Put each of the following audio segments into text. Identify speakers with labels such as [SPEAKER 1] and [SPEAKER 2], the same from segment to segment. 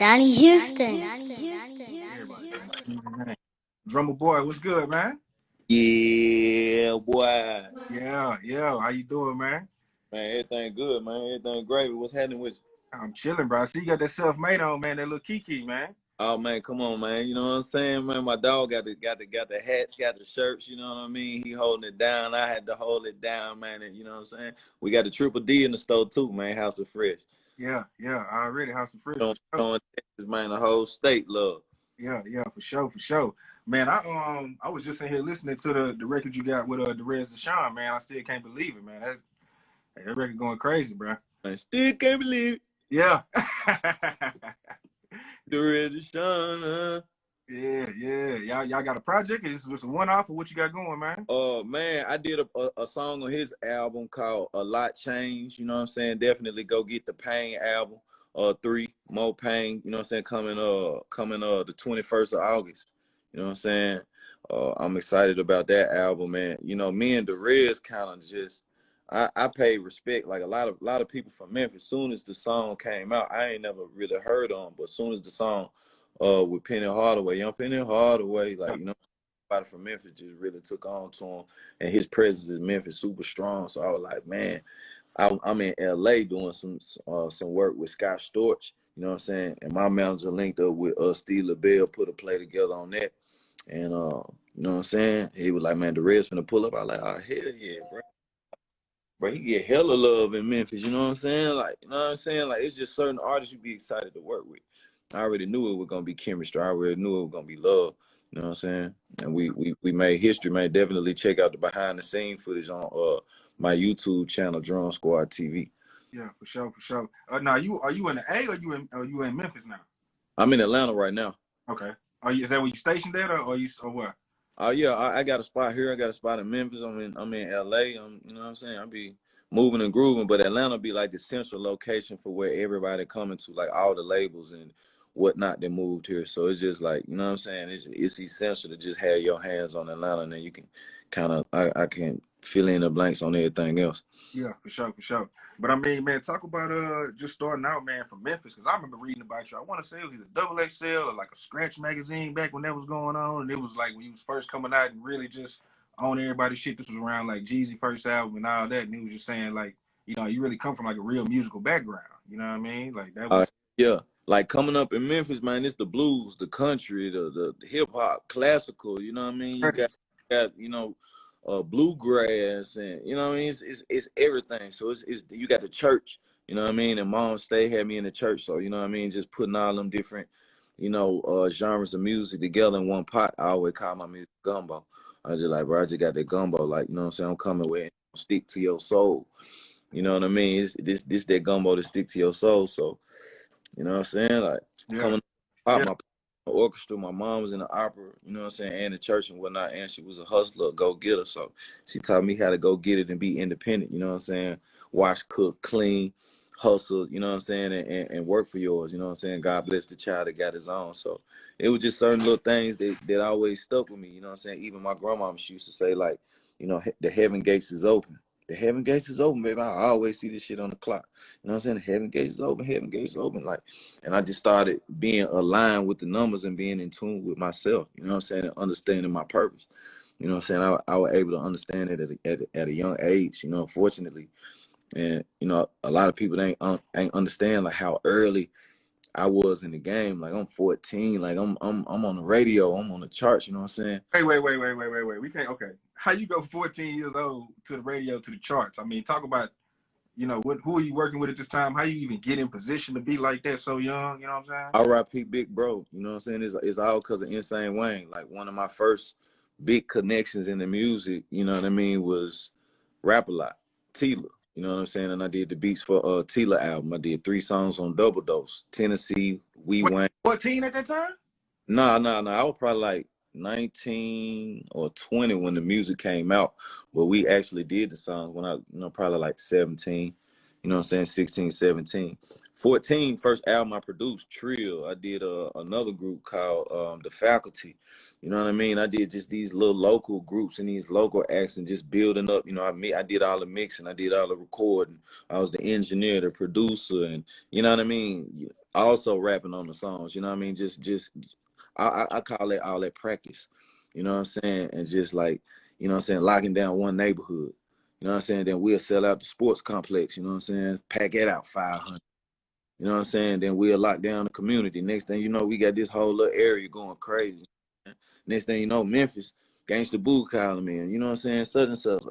[SPEAKER 1] Donnie Houston.
[SPEAKER 2] Everybody, man. Drumma boy, what's good, man?
[SPEAKER 3] Yeah, boy.
[SPEAKER 2] Yeah. How you doing, man?
[SPEAKER 3] Man, everything good, man. Everything great. What's happening with you?
[SPEAKER 2] I'm chilling, bro. I see you got that self-made on, man. That Lil Keke, man.
[SPEAKER 3] Oh man, come on, man. You know what I'm saying, man? My dog got the hats, got the shirts, you know what I mean? He holding it down. I had to hold it down, man. And you know what I'm saying? We got the Triple D in the store too, man. House of Fresh.
[SPEAKER 2] Yeah. I already have some fresh for sure.
[SPEAKER 3] Showing Texas, man, the whole state love.
[SPEAKER 2] Yeah, for sure. Man, I was just in here listening to the record you got with the Recession, man. I still can't believe it, man. That record going crazy, bro.
[SPEAKER 3] I still can't believe it.
[SPEAKER 2] Yeah.
[SPEAKER 3] The Recession.
[SPEAKER 2] Yeah. Y'all got a project? Is this a one-off or what you got going, man?
[SPEAKER 3] Man, I did a song on his album called A Lot Changed. You know what I'm saying? Definitely go get the Pain album. 3 More Pain. You know what I'm saying? Coming the 21st of August. You know what I'm saying? I'm excited about that album, man. You know, me and Derez kind of just I paid respect. Like a lot of people from Memphis. Soon as the song came out, I ain't never really heard on, but soon as the song with Penny Hardaway, young Penny Hardaway, like, you know, everybody from Memphis just really took on to him, and his presence in Memphis super strong. So I was like, man, I'm in LA doing some work with Scott Storch, you know what I'm saying? And my manager linked up with Steve LaBelle, put a play together on that. And you know what I'm saying? He was like, man, the Red's finna pull up. I was like, oh, hell yeah, bro. Bro, he get hella love in Memphis, you know what I'm saying? Like, you know what I'm saying? Like, it's just certain artists you be excited to work with. I already knew it was gonna be chemistry. I already knew it was gonna be love. You know what I'm saying? And we made history, man. Definitely check out the behind the scene footage on my YouTube channel, Drum Squad TV.
[SPEAKER 2] Yeah, for sure. Now are you in the A or you in Memphis now?
[SPEAKER 3] I'm in Atlanta right now.
[SPEAKER 2] Okay. Is that where you stationed at or what?
[SPEAKER 3] Oh yeah, I got a spot here. I got a spot in Memphis. I'm in LA. You know what I'm saying? I be moving and grooving, but Atlanta be like the central location for where everybody coming to, like all the labels and whatnot that moved here. So it's just like, you know what I'm saying? It's essential to just have your hands on Atlanta, and then you can kind of I can fill in the blanks on everything else.
[SPEAKER 2] Yeah, for sure. But I mean, man, talk about just starting out, man, from Memphis, because I remember reading about you. I want to say it was either Double XL or like a Scratch magazine back when that was going on, and it was like when you was first coming out and really just on everybody's shit. This was around like Jeezy first album and all that, and he was just saying like, you know, you really come from like a real musical background. You know what I mean? Like that was
[SPEAKER 3] yeah. Like coming up in Memphis, man, it's the blues, the country, the hip hop, classical. You know what I mean? You got you know, bluegrass, and you know what I mean. It's everything. So it's you got the church. You know what I mean? And Mom Stay had me in the church, so you know what I mean. Just putting all them different, you know, genres of music together in one pot. I always call my music gumbo. I just like, bro, I just got that gumbo. Like, you know what I'm saying? I'm coming with it. Stick to your soul. You know what I mean? It's this that gumbo to stick to your soul. So. You know what I'm saying? Like coming out my orchestra, my mom was in the opera, you know what I'm saying, and the church and whatnot, and she was a hustler, a go-getter. So she taught me how to go get it and be independent, you know what I'm saying? Wash, cook, clean, hustle, you know what I'm saying, and work for yours, you know what I'm saying? God bless the child that got his own. So it was just certain little things that always stuck with me, you know what I'm saying? Even my grandma, she used to say, like, you know, the heaven gates is open. The heaven gates is open, baby. I always see this shit on the clock. You know what I'm saying? The heaven gates is open, heaven gates is open. Like, and I just started being aligned with the numbers and being in tune with myself, you know what I'm saying? And understanding my purpose. You know what I'm saying? I was able to understand it at a young age, you know, fortunately. And, you know, a lot of people ain't understand like how early I was in the game. Like I'm 14, like I'm on the radio, I'm on the charts, you know what I'm saying?
[SPEAKER 2] Wait. We can't. Okay, how you go 14 years old to the radio, to the charts? I mean, talk about, you know, who are you working with at this time? How you even get in position to be like that so young? You know what I'm saying?
[SPEAKER 3] R.I.P. Big Bro, you know what I'm saying? It's all because of Insane Wayne. Like one of my first big connections in the music, you know what I mean, was Rap-A-Lot, Tila. You know what I'm saying? And I did the beats for Tila album. I did 3 songs on Double Dose, Tennessee, Wayne.
[SPEAKER 2] 14 at that time?
[SPEAKER 3] No. I was probably like 19 or 20 when the music came out, but we actually did the songs when I, you know, probably like 17, you know what I'm saying, 16, 17. 14, first album I produced, Trill. I did another group called The Faculty. You know what I mean? I did just these little local groups and these local acts and just building up. You know, I did all the mixing, I did all the recording. I was the engineer, the producer, and you know what I mean? also rapping on the songs. You know what I mean? I call it all that practice. You know what I'm saying? And just like, you know what I'm saying, locking down one neighborhood. You know what I'm saying? Then we'll sell out the sports complex. You know what I'm saying? Pack it out 500. You know what I'm saying? Then we'll lock down the community. Next thing you know, we got this whole little area going crazy. Next thing you know, Memphis, Gangsta Boo calling me, and you know what I'm saying? Such and such,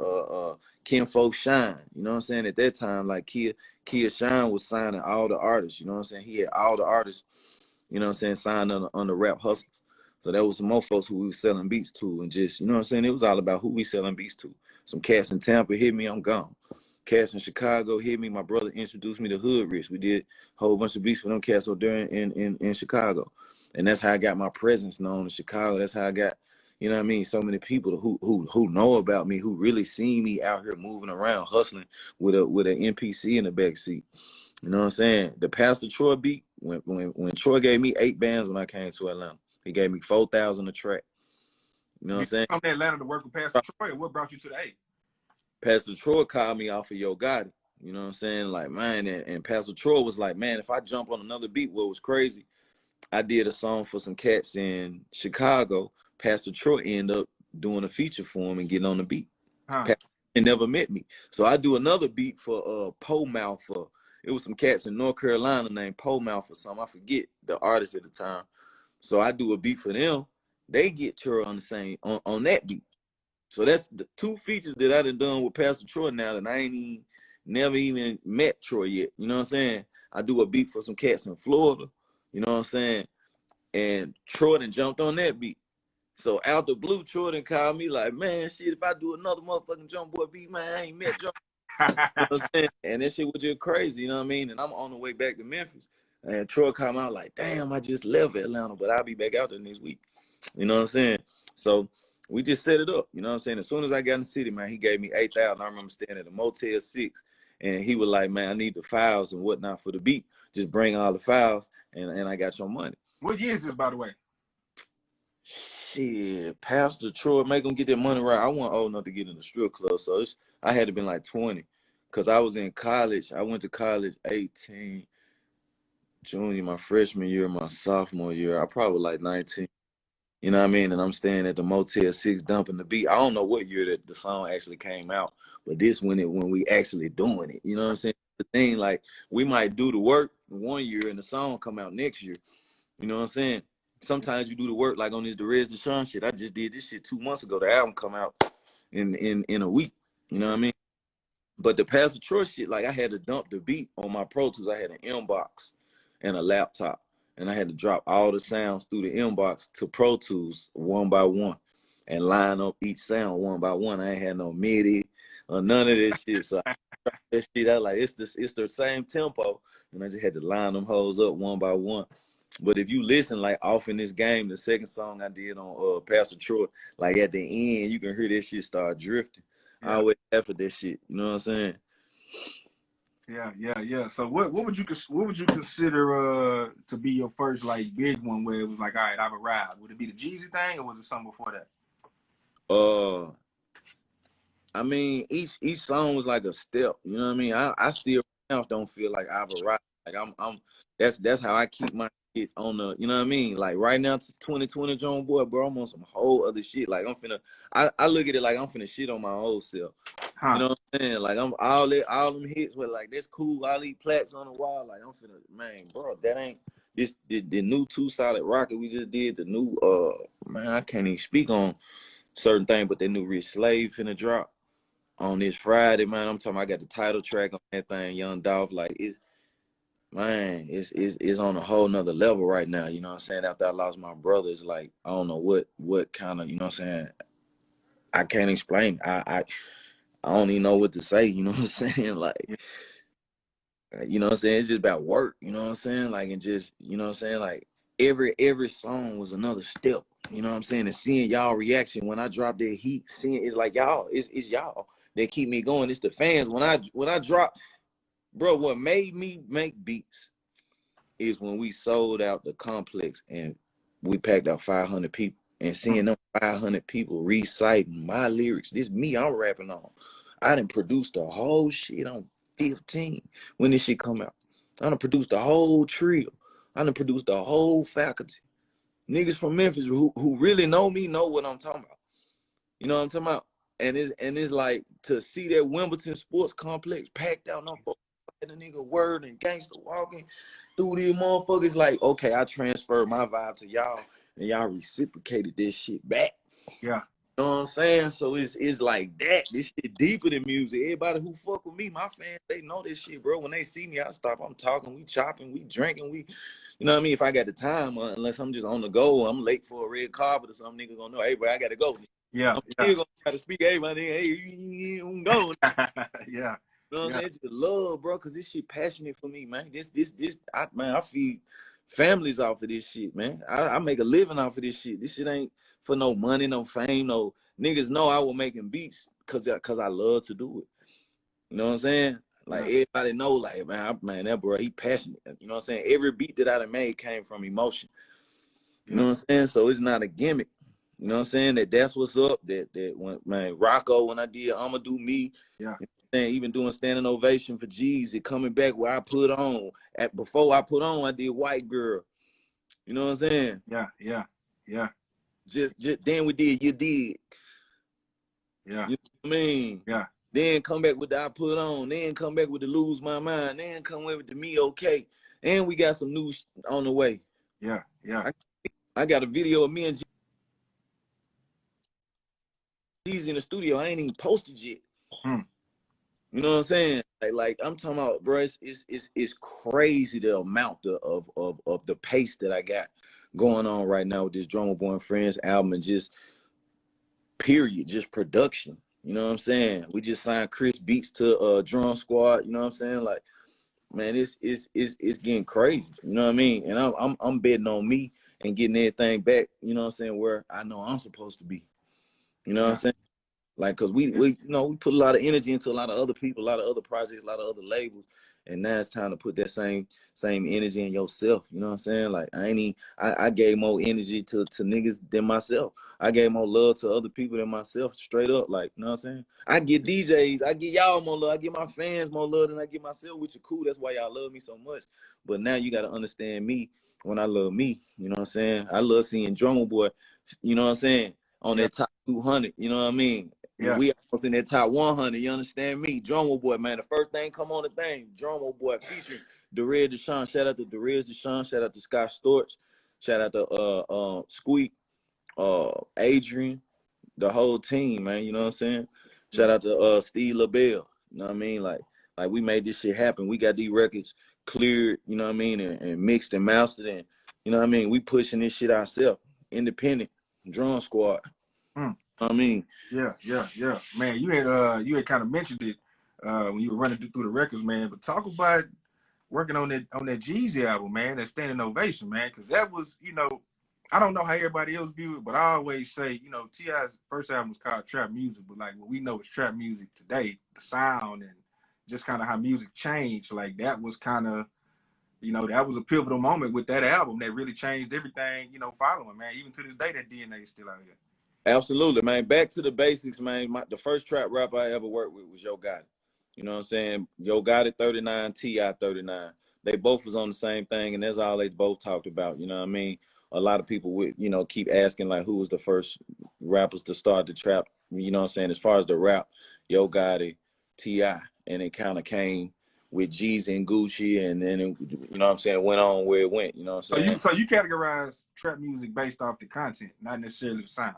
[SPEAKER 3] Kinfolk Shine. You know what I'm saying? At that time, like Kia Shine was signing all the artists. You know what I'm saying? He had all the artists, you know what I'm saying, signed under Rap Hustlers. So that was some more folks who we was selling beats to, and just, you know what I'm saying? It was all about who we selling beats to. Some cats in Tampa hit me, I'm gone. Cats in Chicago hit me. My brother introduced me to Hood Rich. We did a whole bunch of beats for them cats over there in Chicago. And that's how I got my presence known in Chicago. That's how I got, you know what I mean, so many people who know about me, who really see me out here moving around, hustling with an NPC in the backseat. You know what I'm saying? The Pastor Troy beat, when Troy gave me 8 bands when I came to Atlanta, he gave me 4,000 a track. You know what I'm saying?
[SPEAKER 2] You come to Atlanta to work with Pastor Troy, or what brought you to the 8?
[SPEAKER 3] Pastor Troy called me off of Yo Gotti. You know what I'm saying? Like, man, and Pastor Troy was like, man, if I jump on another beat, what was crazy, I did a song for some cats in Chicago. Pastor Troy ended up doing a feature for him and getting on the beat.
[SPEAKER 2] Huh.
[SPEAKER 3] And never met me. So I do another beat for Po Mouth. It was some cats in North Carolina named Po Mouth or something. I forget the artist at the time. So I do a beat for them. They get Troy on the same on that beat. So that's the 2 features that I done with Pastor Troy now that I ain't never even met Troy yet. You know what I'm saying? I do a beat for some cats in Florida. You know what I'm saying? And Troy done jumped on that beat. So out the blue, Troy done called me like, man, shit, if I do another motherfucking Jump Boy beat, man, I ain't met Jump. You know what I'm saying? And that shit was just crazy, you know what I mean? And I'm on the way back to Memphis. And Troy called me out like, damn, I just left Atlanta, but I'll be back out there next week. You know what I'm saying? So we just set it up. You know what I'm saying? As soon as I got in the city, man, he gave me 8,000. I remember staying at a Motel 6, and he was like, man, I need the files and whatnot for the beat. Just bring all the files, and I got your money.
[SPEAKER 2] What year is this, by the way?
[SPEAKER 3] Shit, Pastor Troy, make him get that money right. I wasn't old enough to get in the strip club, so I had to been like 20, because I was in college. I went to college 18, junior, my freshman year, my sophomore year. I probably like 19. You know what I mean? And I'm staying at the Motel 6 dumping the beat. I don't know what year that the song actually came out, but this when we actually doing it. You know what I'm saying? The thing, like, we might do the work one year and the song come out next year. You know what I'm saying? Sometimes you do the work, like on this Deshaun shit. I just did this shit 2 months ago. The album come out in a week. You know what I mean? But the Pastor Troy shit, like, I had to dump the beat on my Pro Tools. I had an inbox and a laptop. And I had to drop all the sounds through the inbox to Pro Tools one by one and line up each sound one by one. I ain't had no MIDI or none of this shit. So I dropped that shit out like it's the same tempo. And I just had to line them hoes up one by one. But if you listen, like, off in this game, the second song I did on Pastor Troy, like at the end, you can hear this shit start drifting. Yeah. I always laugh at that shit. You know what I'm saying?
[SPEAKER 2] Yeah. So what would you consider to be your first like big one where it was like, all right, I've arrived? Would it be the Jeezy thing, or was it something before that?
[SPEAKER 3] I mean, each song was like a step. You know what I mean? I still don't feel like I've arrived. Like I'm that's how I keep my shit on the, you know what I mean? Like right now to 2020 John Boy, bro, I'm on some whole other shit. Like I look at it like I'm finna shit on my old self. Huh. You know what I'm saying? Like I'm all them hits were like, that's cool. All these plaques on the wall. Like I'm finna, man, bro, that ain't this the new 2 Solid Rocket we just did. The new man, I can't even speak on certain things, but that new Rich Slave finna drop on this Friday, man. I'm talking, I got the title track on that thing, Young Dolph. Like it's on a whole nother level right now. You know what I'm saying? After I lost my brother, it's like I don't know what kind of, you know what I'm saying? I can't explain. I don't even know what to say. You know what I'm saying? Like, you know what I'm saying? It's just about work. You know what I'm saying? Like, and just, you know what I'm saying? Like every song was another step. You know what I'm saying? And seeing y'all reaction when I drop that heat, seeing it's like y'all, it's y'all that keep me going. It's the fans. When I drop, bro, what made me make beats is when we sold out the complex and we packed out 500 people, and seeing them 500 people reciting my lyrics. This me I'm rapping on. I done produced the whole shit on 15 when this shit come out. I done produced the whole trio. I done produced the whole faculty. Niggas from Memphis who really know me know what I'm talking about. You know what I'm talking about? And it's like to see that Wimbledon sports complex packed out, no fucking the nigga word and gangster walking through these motherfuckers. Like, okay, I transferred my vibe to y'all, and y'all reciprocated this shit back.
[SPEAKER 2] Yeah.
[SPEAKER 3] You know what I'm saying? So it's like that. This shit deeper than music. Everybody who fuck with me, my fans, they know this shit, bro. When they see me, I stop. I'm talking, we chopping, we drinking, we, you know what I mean? If I got the time, unless I'm just on the go, I'm late for a red carpet or some nigga gonna know, hey, bro, I gotta go.
[SPEAKER 2] Yeah.
[SPEAKER 3] I'm still gonna try to speak, hey, my nigga, hey, you go.
[SPEAKER 2] Yeah.
[SPEAKER 3] You know what I'm saying? It's just love, bro, because this shit passionate for me, man. Man, I feed families off of this shit, man. I make a living off of this shit. This shit ain't for no money, no fame, no niggas know I was making beats because I love to do it. You know what I'm saying? Like everybody know, like, man, that bro, he passionate. You know what I'm saying? Every beat that I done made came from emotion. You know what I'm saying? So it's not a gimmick. You know what I'm saying? That's what's up. That when man, Rocco, when I did I'ma Do Me,
[SPEAKER 2] Yeah.
[SPEAKER 3] Even doing standing ovation for Jeezy, coming back where I put on. Before I put on, I did White Girl. You know what I'm saying?
[SPEAKER 2] Yeah.
[SPEAKER 3] Just then we did You Did.
[SPEAKER 2] Yeah.
[SPEAKER 3] You know what I mean?
[SPEAKER 2] Yeah.
[SPEAKER 3] Then come back with the I Put On. Then come back with the Lose My Mind. Then come with the Me Okay. And we got some news on the way.
[SPEAKER 2] Yeah.
[SPEAKER 3] I got a video of me and Jeezy in the studio. I ain't even posted yet. You know what I'm saying? Like I'm talking about, bro. It's crazy the amount of the pace that I got going on right now with this Drumma Boy and Friends album and just period, just production. You know what I'm saying? We just signed Chris Beats to Drum Squad. You know what I'm saying? Like, man, it's getting crazy. You know what I mean? And I'm betting on me and getting everything back. You know what I'm saying? Where I know I'm supposed to be. You know what I'm saying? Like, cause we you know, we put a lot of energy into a lot of other people, a lot of other projects, a lot of other labels, and now it's time to put that same energy in yourself. You know what I'm saying? Like I gave more energy to niggas than myself. I gave more love to other people than myself, straight up. Like, you know what I'm saying? I get DJs, I get y'all more love, I get my fans more love than I get myself, which is cool. That's why y'all love me so much. But now you gotta understand me when I love me. You know what I'm saying? I love seeing Drumma Boy, you know what I'm saying, on that top 200. You know what I mean?
[SPEAKER 2] Yeah.
[SPEAKER 3] We almost in that top 100. You understand me? Drumma Boy, man. The first thing come on the thing. Drumma Boy featuring Derez Deshawn. Shout out to Derez Deshawn. Shout out to Scott Storch. Shout out to Squeak, Adrian, the whole team, man. You know what I'm saying? Shout out to Steve LaBelle. You know what I mean? Like we made this shit happen. We got these records cleared, you know what I mean, and mixed and mastered, and you know what I mean. We pushing this shit ourselves, independent drum squad. I mean,
[SPEAKER 2] yeah, man. You had kind of mentioned it when you were running through the records, man. But talk about working on that Jeezy album, man. That Standing Ovation, man, because that was, you know, I don't know how everybody else view it, but I always say, you know, T.I.'s first album was called Trap Music, but like what we know is trap music today, the sound and just kind of how music changed. Like that was kind of, you know, that was a pivotal moment with that album that really changed everything, you know, following, man. Even to this day, that DNA is still out here.
[SPEAKER 3] absolutely, man. Back to the basics, man. The first trap rapper I ever worked with was Yo Gotti. You know what I'm saying? Yo Gotti 39, T.I. 39. They both was on the same thing, and that's all they both talked about. You know what I mean? A lot of people would, you know, keep asking, like, who was the first rappers to start the trap? You know what I'm saying? As far as the rap, Yo Gotti, T.I. And it kind of came with Jeezy and Gucci, and then, it, you know what I'm saying, went on where it went. You know what I'm saying?
[SPEAKER 2] So you categorize trap music based off the content, not necessarily the sound.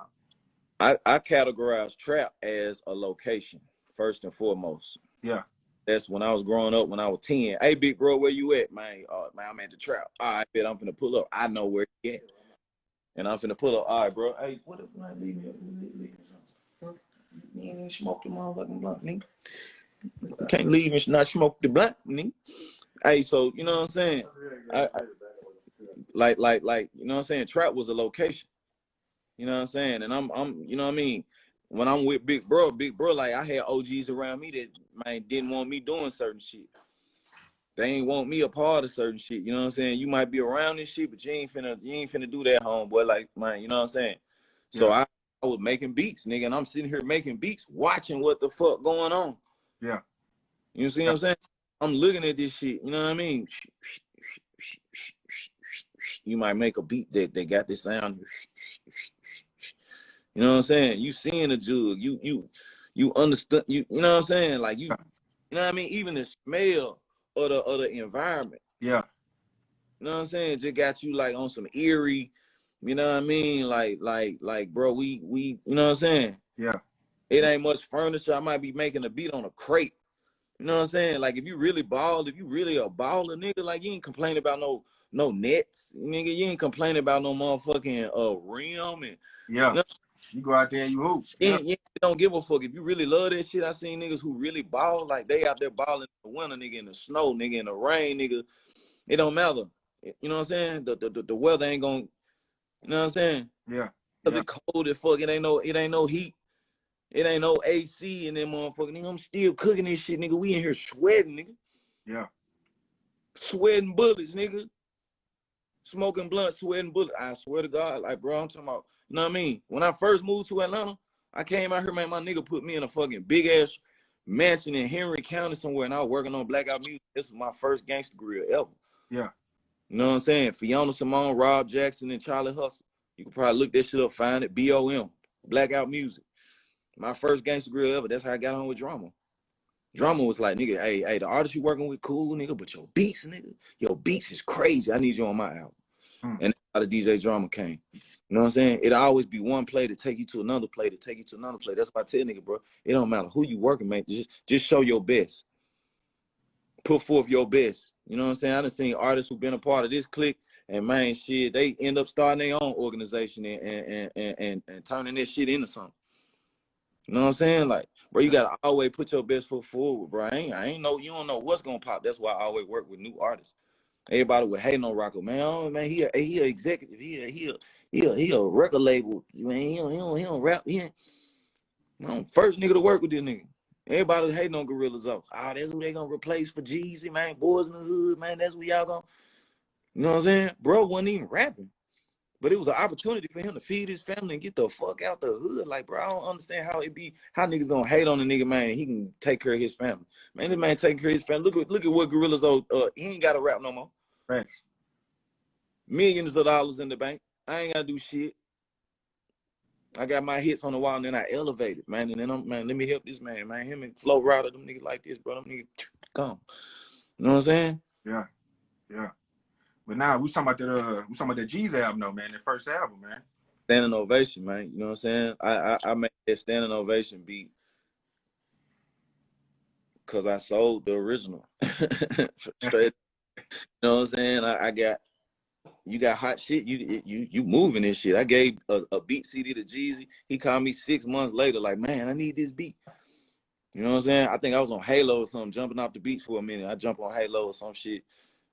[SPEAKER 3] I categorize trap as a location, first and foremost.
[SPEAKER 2] Yeah.
[SPEAKER 3] That's when I was growing up, when I was 10. Hey, big bro, where you at, man? Man, I'm at the trap. All right, bet I'm finna pull up. I know where you at. And I'm finna pull up. All right, bro. Hey, what if I leave me? You ain't even smoke the motherfucking blunt, nigga. You can't leave and not smoke the blunt, nigga. Hey, so, you know what I'm saying? Like, you know what I'm saying? Trap was a location. You know what I'm saying? And I'm, you know what I mean? When I'm with big bro, like I had OGs around me that man didn't want me doing certain shit. They ain't want me a part of certain shit. You know what I'm saying? You might be around this shit, but you ain't finna do that, homeboy. Like, man, you know what I'm saying? So I was making beats, nigga, and I'm sitting here making beats, watching what the fuck going on.
[SPEAKER 2] Yeah.
[SPEAKER 3] You see what I'm saying? I'm looking at this shit, you know what I mean? you might make a beat that they got this sound. You know what I'm saying? You seeing the jug, you understand, you know what I'm saying? Like you know what I mean? Even the smell of the environment.
[SPEAKER 2] Yeah.
[SPEAKER 3] You know what I'm saying? Just got you like on some eerie, you know what I mean? Like, bro, we, you know what I'm saying?
[SPEAKER 2] Yeah.
[SPEAKER 3] It ain't much furniture. I might be making a beat on a crate. You know what I'm saying? Like if you really ball, if you really a baller, nigga, like you ain't complaining about no nets, nigga. You ain't complaining about no motherfucking rim and
[SPEAKER 2] Yeah.
[SPEAKER 3] you know,
[SPEAKER 2] You go out there and you hoop. Yeah.
[SPEAKER 3] you don't give a fuck. If you really love that shit, I seen niggas who really ball, like they out there balling in the winter, nigga, in the snow, nigga, in the rain, nigga. It don't matter. You know what I'm saying? The weather ain't gonna, you know what I'm saying?
[SPEAKER 2] Yeah.
[SPEAKER 3] Cause
[SPEAKER 2] Yeah.
[SPEAKER 3] it cold as fuck. It ain't no heat. It ain't no AC in them motherfucking nigga. I'm still cooking this shit, nigga. We in here sweating, nigga.
[SPEAKER 2] Yeah.
[SPEAKER 3] Sweating bullets, nigga. Smoking blunt, sweating bullets. I swear to God, like, bro, I'm talking about, you know what I mean? When I first moved to Atlanta, I came out here, man, my nigga put me in a fucking big ass mansion in Henry County somewhere, and I was working on Blackout Music. This was my first gangster grill ever.
[SPEAKER 2] Yeah.
[SPEAKER 3] You know what I'm saying? Fiona Simone, Rob Jackson, and Charlie Hustle. You can probably look that shit up, find it. BOM, Blackout Music. My first gangster grill ever. That's how I got on with Drumma. Drumma was like, nigga, hey, the artist you working with, cool, nigga, but your beats, nigga, your beats is crazy. I need you on my album. And that's how the DJ Drumma came. You know what I'm saying? It'll always be one play to take you to another play, to take you to another play. That's why I tell nigga, bro, it don't matter who you working, man. Just show your best. Put forth your best. You know what I'm saying? I done seen artists who've been a part of this clique, and man, shit, they end up starting their own organization and turning this shit into something. You know what I'm saying? Like, bro, you gotta always put your best foot forward, bro. I ain't know, you don't know what's gonna pop. That's why I always work with new artists. Everybody would hate on Rocco, man. Oh man, he a executive. He a record label. Man, he don't rap. He ain't first nigga to work with this nigga. Everybody was hating on Gorillas off. Oh, that's who they gonna replace for Jeezy, man. Boys in the Hood, man. That's what y'all gonna. You know what I'm saying? Bro wasn't even rapping. But it was an opportunity for him to feed his family and get the fuck out the hood. Like, bro, I don't understand how niggas gonna hate on the nigga, man. He can take care of his family. Man, this man taking care of his family. Look at what Gorillas owe. He ain't gotta rap no more.
[SPEAKER 2] Thanks.
[SPEAKER 3] Millions of dollars in the bank. I ain't gotta do shit. I got my hits on the wall and then I elevated, man. And then man, let me help this man, man. Him and Flow Rider, them niggas like this, bro. Them niggas come. You know what I'm saying?
[SPEAKER 2] Yeah. Yeah. But now we talking about that Jeezy album though, man. That first album, man.
[SPEAKER 3] Standing ovation, man. You know what I'm saying? I made that standing ovation beat because I sold the original. Straight. You know what I'm saying? You got hot shit. You moving this shit. I gave a beat CD to Jeezy. He called me 6 months later, like, man, I need this beat. You know what I'm saying? I think I was on Halo or something, jumping off the beach for a minute. I jumped on Halo or some shit.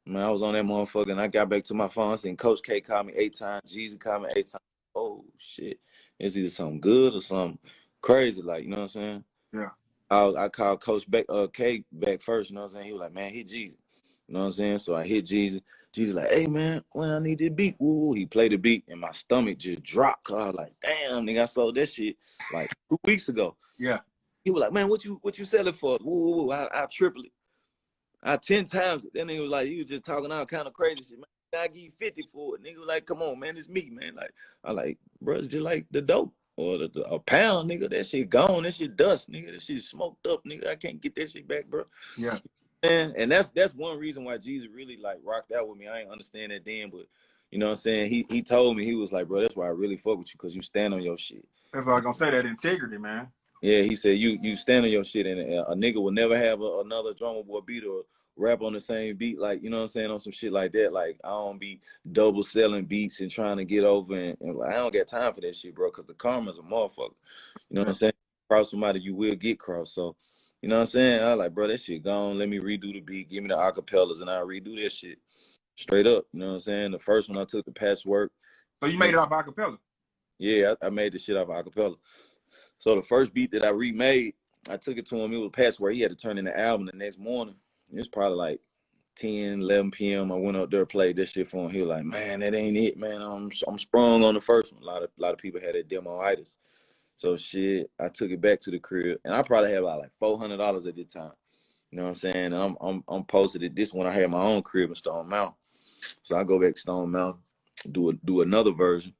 [SPEAKER 3] Man, I was on that motherfucker, and I got back to my phone. I seen Coach K call me 8 times. Jeezy called me 8 times. Oh, shit. It's either something good or something crazy, like, you know what I'm saying?
[SPEAKER 2] Yeah.
[SPEAKER 3] I called Coach K back first, you know what I'm saying? He was like, man, hit Jeezy. You know what I'm saying? So I hit Jeezy. Jeezy like, hey, man, when I need this beat, woo. He played the beat, and my stomach just dropped. I was like, damn, nigga, I sold that shit like 2 weeks ago.
[SPEAKER 2] Yeah.
[SPEAKER 3] He was like, man, what you sell it for? Woo, I triple it. I 10 times it. Then he was like, he was just talking all kind of crazy shit. Man, I give you 50 for it. Nigga was like, come on, man, it's me, man. Like, I like, bro, it's just like the dope. Or a pound, nigga. That shit gone. That shit dust, nigga. That shit smoked up, nigga. I can't get that shit back, bro.
[SPEAKER 2] Yeah.
[SPEAKER 3] And that's one reason why Jeezy really like rocked out with me. I ain't understand that then, but you know what I'm saying? He told me, he was like, bro, that's why I really fuck with you, because you stand on your shit.
[SPEAKER 2] That's what I was gonna say, that integrity, man.
[SPEAKER 3] Yeah, he said you stand on your shit, and a nigga will never have another Drumma Boy beat or rap on the same beat, like, you know what I'm saying, on some shit like that. Like, I don't be double selling beats and trying to get over, and like, I don't got time for that shit, bro, because the karma's a motherfucker. You know what I'm saying? Cross somebody, you will get crossed. So, you know what I'm saying? I like, bro, that shit gone. Let me redo the beat. Give me the acapellas, and I'll redo that shit straight up. You know what I'm saying? The first one I took the patchwork.
[SPEAKER 2] So you made it off acapella?
[SPEAKER 3] Yeah, I made the shit off acapella. So the first beat that I remade, I took it to him. It was patchwork. He had to turn in the album the next morning. It was probably like 10, 11 p.m. I went up there, played this shit for him. He was like, man, that ain't it, man. I'm sprung on the first one. A lot of people had that demo-itis. So shit, I took it back to the crib, and I probably had about like $400 at the time. You know what I'm saying? And I'm posted it. This one I had my own crib in Stone Mountain. So I go back to Stone Mountain, do another version,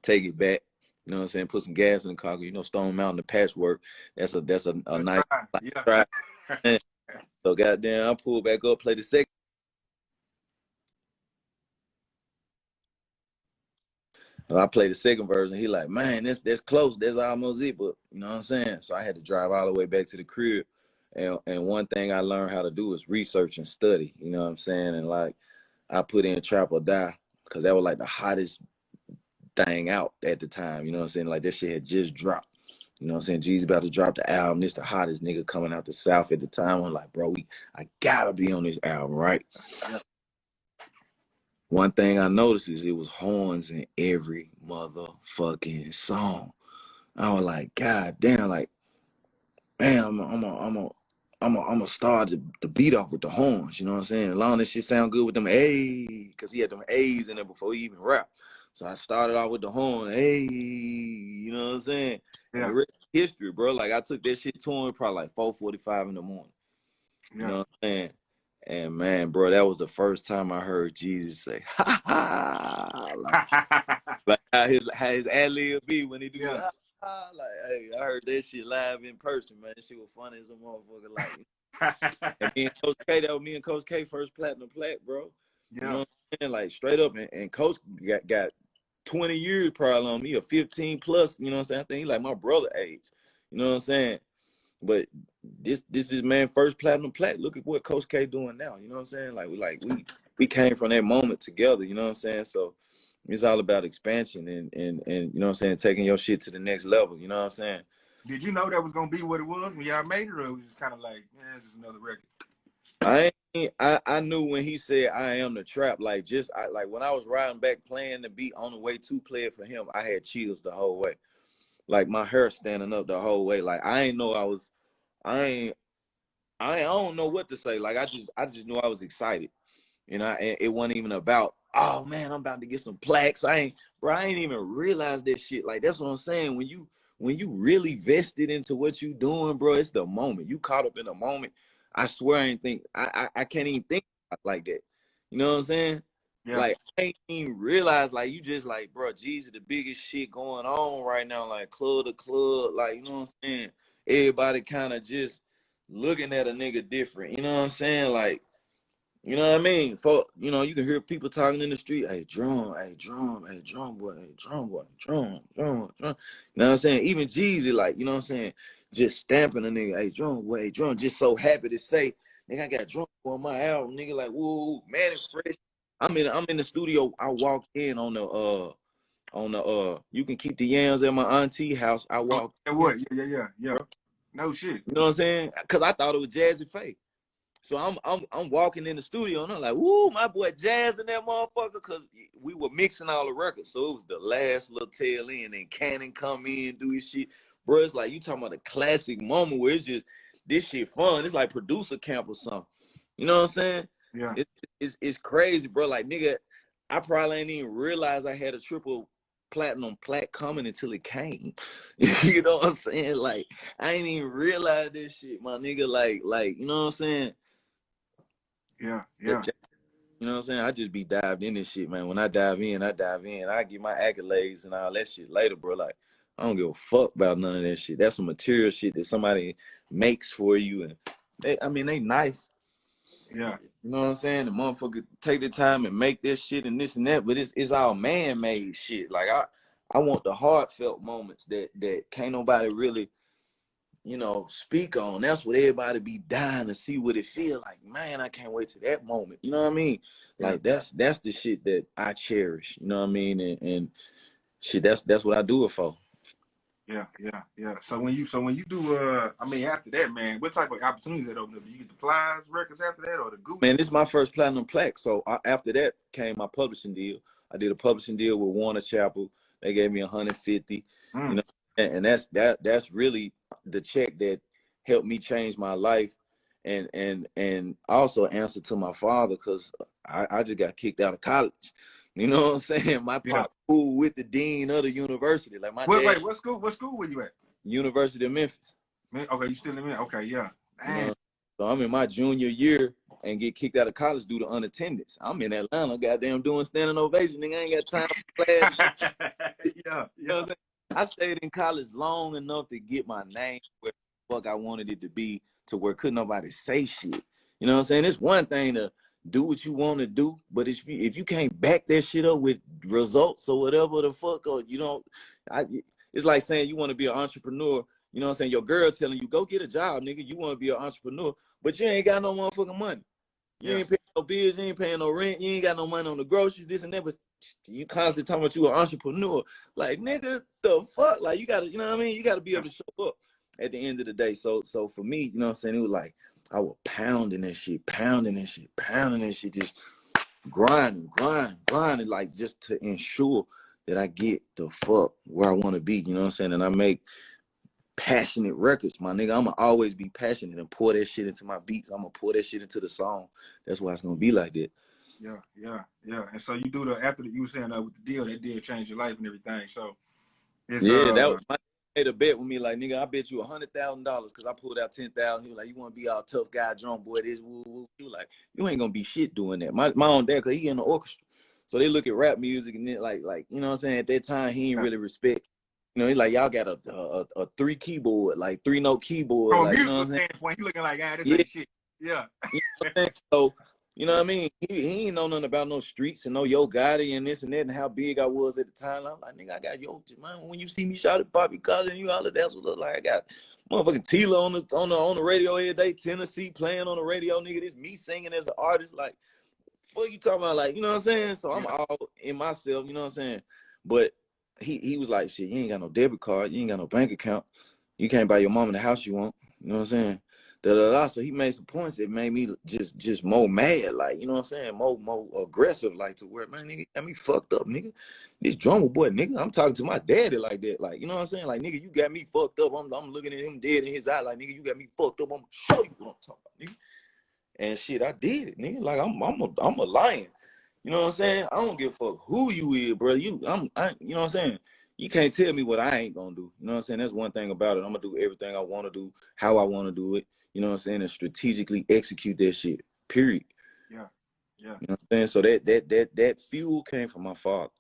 [SPEAKER 3] take it back. You know what I'm saying? Put some gas in the car. You know, Stone Mountain, the patchwork. That's a nice drive. So goddamn, I pull back up, play the second. I played the second version. He like, man, that's close. That's almost it. But you know what I'm saying? So I had to drive all the way back to the crib. And one thing I learned how to do is research and study. You know what I'm saying? And like I put in Trap or Die because that was like the hottest thing out at the time. You know what I'm saying? Like that shit had just dropped. You know what I'm saying? Jeezy about to drop the album. This the hottest nigga coming out the South at the time. I'm like, bro, I gotta be on this album, right? One thing I noticed is it was horns in every motherfucking song. I was like, God damn, like, man, I'm a start the beat off with the horns. You know what I'm saying? As long as shit sound good with them A's, because he had them A's in there before he even rapped. So I started off with the horn, hey, you know what I'm saying? Yeah. And the rest is history, bro. Like I took that shit to him probably like 4:45 in the morning. You know what I'm saying? And man, bro, that was the first time I heard Jeezy say, ha ha, like how his ad-lib be when he do ha ha. Like, hey, I heard that shit live in person, man. That shit was funny as a motherfucker. Like, and me and Coach K, that was me and Coach K first platinum plat, bro. You know what I'm saying? Like straight up, and Coach got 20 years probably on me, or 15 plus. You know what I'm saying? I think he like my brother age. You know what I'm saying? But this is man first platinum plat. Look at what Coach K doing now. You know what I'm saying? Like we came from that moment together. You know what I'm saying? So it's all about expansion and you know what I'm saying, taking your shit to the next level. You know what I'm saying?
[SPEAKER 2] Did you know that was gonna be what it was when y'all made it, or it was just kind of like, yeah, it's just another record?
[SPEAKER 3] I knew when he said I am the trap. Like like when I was riding back playing the beat on the way to play it for him, I had chills the whole way. Like my hair standing up the whole way. Like I don't know what to say. Like I just knew I was excited. You know, and it wasn't even about, oh man, I'm about to get some plaques. I ain't even realized that shit. Like that's what I'm saying. When you really vested into what you doing, bro, it's the moment. You caught up in the moment. I swear I can't even think like that. You know what I'm saying? Yeah. Like I ain't even realize, like you just like, bro, Jeezy the biggest shit going on right now, like club to club, like you know what I'm saying? Everybody kind of just looking at a nigga different. You know what I'm saying? Like, you know what I mean? For you know, you can hear people talking in the street, hey drum, hey drum, hey drum boy, hey drum boy, drum. You know what I'm saying? Even Jeezy, like, you know what I'm saying, just stamping a nigga, hey drum boy, hey drum, just so happy to say, nigga, I got drum on my album, nigga, like, whoa, man, it's fresh. I'm in the studio. I walked in on the you can keep the yams at my auntie house. I walked.
[SPEAKER 2] What? Yeah. Bro. No shit.
[SPEAKER 3] You know what I'm saying? Cause I thought it was Jazzy Faye. So I'm walking in the studio and I'm like, woo, my boy Jazz in that motherfucker, cause we were mixing all the records. So it was the last little tail end, and Cannon come in, do his shit. Bro, it's like you talking about a classic moment where it's just this shit fun. It's like producer camp or something. You know what I'm saying?
[SPEAKER 2] Yeah.
[SPEAKER 3] It's crazy, bro. Like nigga, I probably ain't even realized I had a triple platinum plat coming until it came. You know what I'm saying? Like I ain't even realize this shit, my nigga. Like you know what I'm saying?
[SPEAKER 2] Yeah.
[SPEAKER 3] You know what I'm saying? I just be dived in this shit, man. When I dive in. I get my accolades and all that shit later, bro. Like, I don't give a fuck about none of that shit. That's some material shit that somebody makes for you. And they nice.
[SPEAKER 2] Yeah.
[SPEAKER 3] You know what I'm saying? The motherfucker take the time and make this shit and this and that, but it's all man-made shit. Like, I want the heartfelt moments that can't nobody really, you know, speak on. That's what everybody be dying to see what it feel like. Man, I can't wait to that moment. You know what I mean? Like that's the shit that I cherish. You know what I mean? And shit, that's what I do it for.
[SPEAKER 2] Yeah. So when you do after that, man, what type of opportunities that open up? Do you get the Plies records after that, or the Goose?
[SPEAKER 3] Man, this is my first platinum plaque. So after that came my publishing deal. I did a publishing deal with Warner Chappell. They gave me 150. You know, and that's really the check that helped me change my life, and also answer to my father, because I just got kicked out of college. You know what I'm saying? My pop school with the dean of the university. Like my dad.
[SPEAKER 2] Wait, what school were you at?
[SPEAKER 3] University of Memphis.
[SPEAKER 2] Okay, you still in Memphis? Okay, yeah.
[SPEAKER 3] You know, So I'm in my junior year and get kicked out of college due to unattendance. I'm in Atlanta, goddamn, doing standing ovation. Nigga, I ain't got time for class.
[SPEAKER 2] Yeah.
[SPEAKER 3] You know what I'm saying? I stayed in college long enough to get my name where the fuck I wanted it to be, to where couldn't nobody say shit. You know what I'm saying? It's one thing to do what you want to do, but if you can't back that shit up with results or whatever the fuck, or you don't, it's like saying you want to be an entrepreneur. You know what I'm saying? Your girl telling you, go get a job, nigga. You want to be an entrepreneur, but you ain't got no motherfucking money. You ain't paying no bills, you ain't paying no rent, you ain't got no money on the groceries, this and that, but you constantly talking about you an entrepreneur. Like, nigga, the fuck? Like, you gotta, you know what I mean? You gotta be able to show up at the end of the day. So for me, you know what I'm saying? It was like, I was pounding that shit, just grinding, like just to ensure that I get the fuck where I want to be, you know what I'm saying? And I make passionate records, my nigga. I'ma always be passionate and pour that shit into my beats. I'ma pour that shit into the song. That's why it's gonna be like that.
[SPEAKER 2] Yeah. And so you do after you were saying with the deal, that deal changed your life and everything. So it's
[SPEAKER 3] that was my made a bet with me, like, nigga, I bet you $100,000 because I pulled out 10,000. He was like, you want to be all tough guy, drum boy, this woo woo. He was like, you ain't gonna be shit doing that. My own dad, cause he in the orchestra, so they look at rap music and then like you know what I'm saying. At that time, he ain't really respect. You know, he's like, y'all got a 3 keyboard, like 3-note keyboard,
[SPEAKER 2] from a
[SPEAKER 3] like, you know what I'm
[SPEAKER 2] musical
[SPEAKER 3] saying.
[SPEAKER 2] standpoint, he looking like, this ain't shit. Yeah.
[SPEAKER 3] You know what I'm saying? So, you know what I mean? He ain't know nothing about no streets and no Yo Gotti and this and that and how big I was at the time. I'm like, nigga, I got Yo, man. When you see me shout at Bobby Collins and you all of that's what look like. I got motherfucking Tila on the radio every day, Tennessee playing on the radio, nigga. This me singing as an artist, like, fuck you talking about, like, you know what I'm saying? So I'm all in myself, you know what I'm saying? But he was like, shit, you ain't got no debit card, you ain't got no bank account, you can't buy your mom the house you want, you know what I'm saying? So he made some points that made me just more mad, like, you know what I'm saying, more aggressive, like, to where, man, nigga, got me fucked up, nigga. This Drumma boy, nigga, I'm talking to my daddy like that, like, you know what I'm saying, like, nigga, you got me fucked up. I'm looking at him dead in his eye, like, nigga, you got me fucked up. I'm gonna show you what I'm talking about, nigga. And shit, I did it, nigga. Like, I'm a lion. You know what I'm saying? I don't give a fuck who you is, bro. You know what I'm saying? You can't tell me what I ain't gonna do. You know what I'm saying? That's one thing about it. I'm gonna do everything I wanna do, how I wanna do it. You know what I'm saying? And strategically execute that shit. Period.
[SPEAKER 2] Yeah.
[SPEAKER 3] You know what I'm saying? So that fuel came from my father.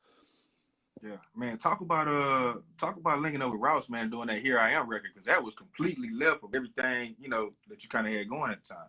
[SPEAKER 2] Yeah, man. Talk about linking up with Ross, man, doing that Here I Am record, because that was completely left of everything, you know, that you kind of had going at the time.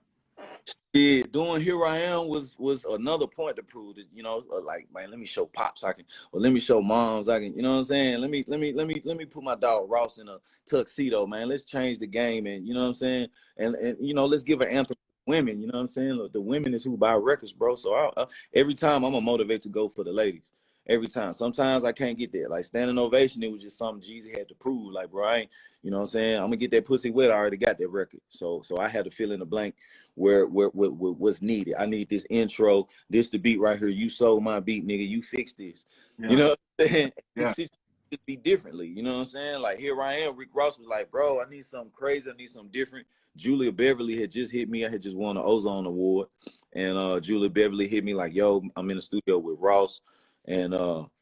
[SPEAKER 3] Yeah, doing Here I Am was another point to prove that, you know, like, man, let me show pops I can, or let me show moms I can, you know what I'm saying? Let me put my dog Ross in a tuxedo, man. Let's change the game, and you know what I'm saying? And you know, let's give an anthem to women, you know what I'm saying? Look, the women is who buy records, bro. So every time I'm gonna motivate to go for the ladies. Every time. Sometimes I can't get there. Like standing ovation, it was just something Jeezy had to prove. Like, bro, I ain't, you know what I'm saying? I'm gonna get that pussy wet. I already got that record. So I had to fill in the blank where what's needed. I need this intro, this the beat right here. You sold my beat, nigga. You fix this. You know what I'm saying? This shit should be differently. You know what I'm saying? Like, Here I Am. Rick Ross was like, bro, I need something crazy. I need something different. Julia Beverly had just hit me. I had just won an Ozone Award. And Julia Beverly hit me like, yo, I'm in the studio with Ross. And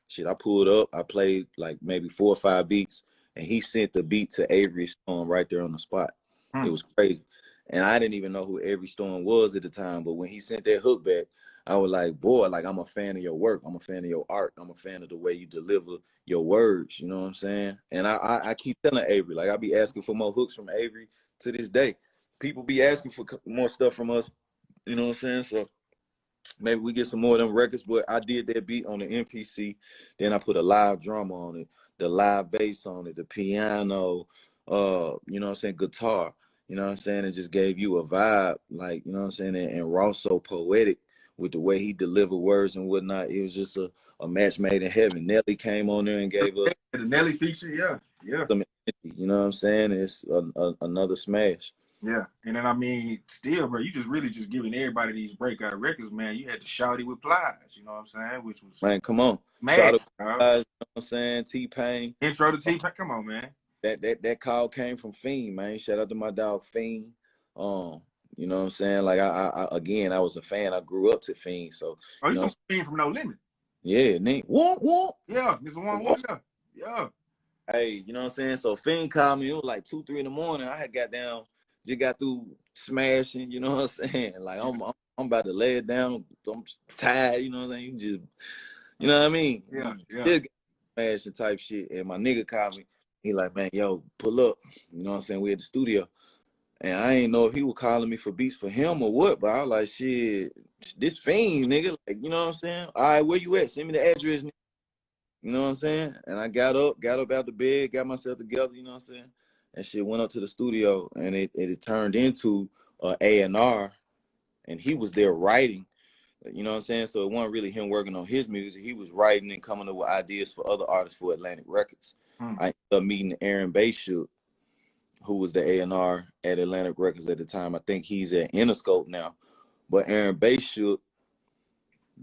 [SPEAKER 3] shit, I pulled up. I played like maybe 4 or 5 beats. And he sent the beat to Avery Stone right there on the spot. It was crazy. And I didn't even know who Avery Stone was at the time. But when he sent that hook back, I was like, boy, like, I'm a fan of your work. I'm a fan of your art. I'm a fan of the way you deliver your words. You know what I'm saying? And I keep telling Avery, like, I be asking for more hooks from Avery to this day. People be asking for more stuff from us. You know what I'm saying? So maybe we get some more of them records, but I did that beat on the MPC. Then I put a live drummer on it, the live bass on it, the piano, you know what I'm saying, guitar. You know what I'm saying? It just gave you a vibe, like, you know what I'm saying? And Ross so poetic with the way he delivered words and whatnot. It was just a match made in heaven. Nelly came on there and gave us
[SPEAKER 2] the Nelly feature,
[SPEAKER 3] some energy, you know what I'm saying? It's another smash.
[SPEAKER 2] Yeah, and then I mean, still, bro, you just really just giving everybody these breakout records, man. You had to shout it with Plies, you know what I'm saying? Which was,
[SPEAKER 3] man, come on.
[SPEAKER 2] Shout
[SPEAKER 3] out, you know what I'm saying? T-Pain.
[SPEAKER 2] Intro to T-Pain, come on, man.
[SPEAKER 3] That call came from Fiend, man. Shout out to my dog Fiend. You know what I'm saying? Like, I was a fan. I grew up to Fiend, so
[SPEAKER 2] you know, Fiend from No Limit.
[SPEAKER 3] Yeah, Nick. Whoop.
[SPEAKER 2] Yeah, Mr. One. Yeah.
[SPEAKER 3] Hey, you know what I'm saying? So Fiend called me. It was like 2, 3 in the morning. I had got down, just got through smashing, you know what I'm saying? Like I'm about to lay it down. I'm tired, you know what I'm saying? You know what I mean?
[SPEAKER 2] Yeah, yeah.
[SPEAKER 3] Just smashing type shit. And my nigga called me. He like, man, yo, pull up. You know what I'm saying? We at the studio. And I ain't know if he was calling me for beats for him or what, but I was like, shit, this fiend, nigga. Like, you know what I'm saying? All right, where you at? Send me the address. You know what I'm saying? And I got up out the bed, got myself together, you know what I'm saying? And shit went up to the studio, and it turned into A&R, and he was there writing, you know what I'm saying? So it wasn't really him working on his music. He was writing and coming up with ideas for other artists for Atlantic Records. I ended up meeting Aaron Bayshuk, who was the A&R at Atlantic Records at the time. I think he's at Interscope now. But Aaron Bayshuk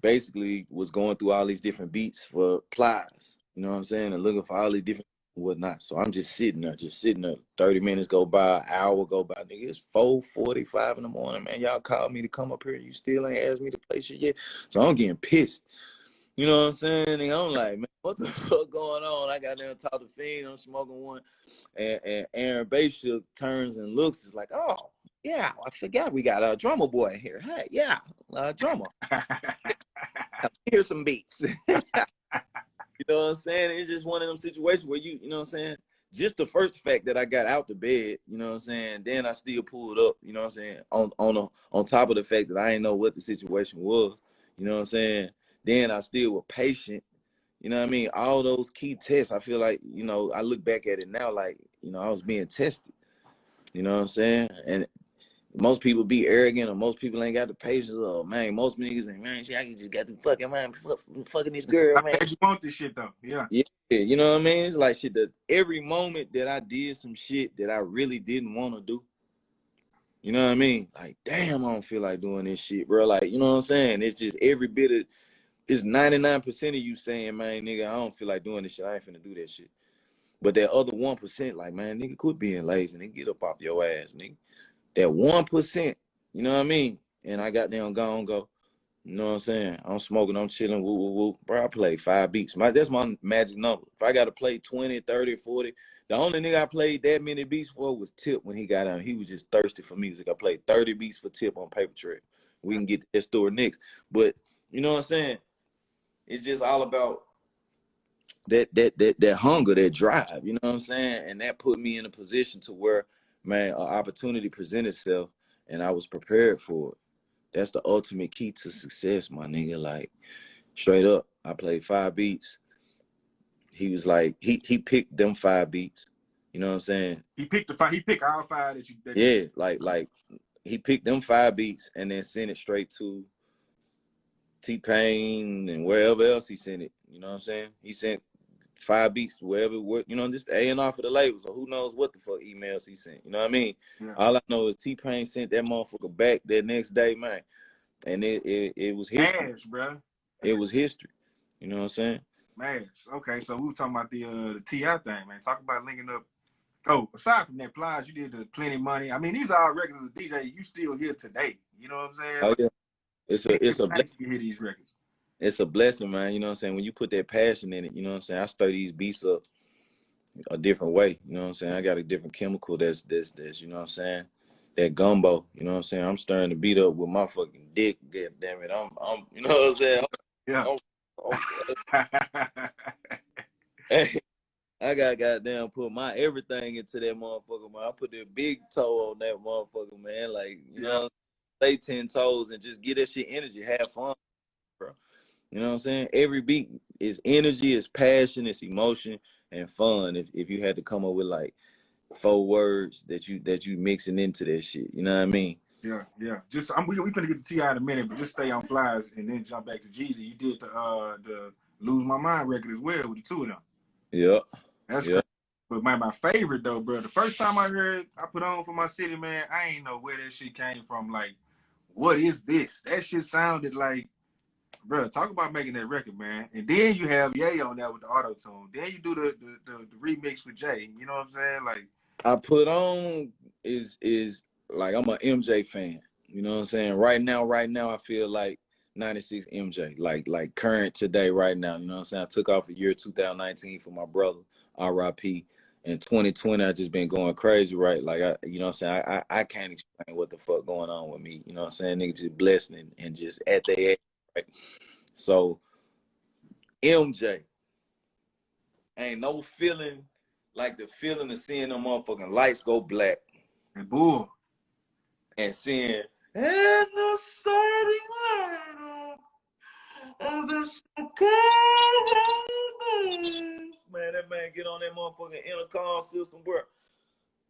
[SPEAKER 3] basically was going through all these different beats for Plies, you know what I'm saying, and looking for all these different whatnot. So I'm just sitting there. 30 minutes go by, an hour go by, nigga. It's 4:45 in the morning, man. Y'all called me to come up here. You still ain't asked me to play shit yet. So I'm getting pissed. You know what I'm saying? And I'm like, man, what the fuck going on? I got there and talk to Fiend. I'm smoking one. And Aaron Bayshuk turns and looks. Is like, oh, yeah, I forgot we got a drummer boy here. Hey, yeah, drummer. Here's some beats. You know what I'm saying? It's just one of them situations where you know what I'm saying? Just the first fact that I got out the bed, you know what I'm saying? Then I still pulled up, you know what I'm saying? On top of the fact that I didn't know what the situation was, you know what I'm saying? Then I still was patient. You know what I mean? All those key tests, I feel like, you know, I look back at it now like, you know, I was being tested. You know what I'm saying? And most people be arrogant, or most people ain't got the patience. Oh man, most niggas ain't, man, shit, I just got to fucking man, fucking this girl, man.
[SPEAKER 2] I bet you want this shit though, yeah.
[SPEAKER 3] Yeah, you know what I mean? It's like shit that every moment that I did some shit that I really didn't want to do. You know what I mean? Like, damn, I don't feel like doing this shit, bro. Like, you know what I'm saying? It's just every bit of, it's 99% of you saying, man, nigga, I don't feel like doing this shit. I ain't finna do that shit. But that other 1%, like, man, nigga, quit being lazy and get up off your ass, nigga. That 1%, you know what I mean? And I got down, go. You know what I'm saying? I'm smoking, I'm chilling, woo, woo, woo. Bro, I play 5 beats. That's my magic number. If I got to play 20, 30, 40, the only nigga I played that many beats for was Tip when he got out. He was just thirsty for music. I played 30 beats for Tip on Paper Trail. We can get to that story next. But, you know what I'm saying? It's just all about that hunger, that drive, you know what I'm saying? And that put me in a position to where, man, an opportunity presented itself and I was prepared for it. That's the ultimate key to success, my nigga. Like, straight up, I played 5 beats. He was like, he picked them 5 beats. You know what I'm saying?
[SPEAKER 2] He picked all 5 that you
[SPEAKER 3] yeah, like he picked them 5 beats and then sent it straight to T-Pain and wherever else he sent it. You know what I'm saying? He sent 5 beats, wherever, you know, just A&R for the label. So who knows what the fuck emails he sent? You know what I mean? Yeah. All I know is T-Pain sent that motherfucker back that next day, man. And it was history.
[SPEAKER 2] Mash, bro.
[SPEAKER 3] It was history. You know what I'm saying?
[SPEAKER 2] Mash. Okay, so we were talking about the T.I. thing, man. Talk about linking up. Oh, aside from that, Plies, you did the Plenty Money. I mean, these are records as a DJ. You still here today. You know what I'm saying?
[SPEAKER 3] Oh yeah. It's a blessing.
[SPEAKER 2] You hear these records.
[SPEAKER 3] It's a blessing, man. You know what I'm saying? When you put that passion in it, you know what I'm saying? I stir these beats up a different way. You know what I'm saying? I got a different chemical that's you know what I'm saying? That gumbo, you know what I'm saying? I'm stirring the beat up with my fucking dick, god damn it. I'm you know what I'm saying?
[SPEAKER 2] Yeah.
[SPEAKER 3] Hey, I got goddamn put my everything into that motherfucker, man. I put that big toe on that motherfucker, man. Like, you know, stay 10 toes and just get that shit energy, have fun, bro. You know what I'm saying? Every beat is energy, it's passion, it's emotion, and fun. If you had to come up with like 4 words that you mixing into that shit, you know what I mean?
[SPEAKER 2] Yeah. Just we finna get to T.I. in a minute, but just stay on Flies and then jump back to Jeezy. You did the Lose My Mind record as well with the 2 of them.
[SPEAKER 3] Yeah.
[SPEAKER 2] That's crazy. But my favorite though, bro, the first time I heard I Put On For My City, man, I ain't know where that shit came from. Like, what is this? That shit sounded like, bro, talk about making that record, man. And then you have Ye on there with the auto-tune. Then you do the remix with Jay. You know what I'm saying? Like,
[SPEAKER 3] I Put On is like, I'm an MJ fan. You know what I'm saying? Right now, I feel like 96 MJ, like current today, right now. You know what I'm saying? I took off the year 2019 for my brother, RIP. in 2020, I just been going crazy, right? Like, you know what I'm saying? I can't explain what the fuck going on with me. You know what I'm saying? Niggas just blessed and just at their age, right? So, MJ, ain't no feeling like the feeling of seeing them motherfucking lights go black.
[SPEAKER 2] And bull.
[SPEAKER 3] And seeing, and the starting line of the man, that man get on that motherfucking intercom system, bro.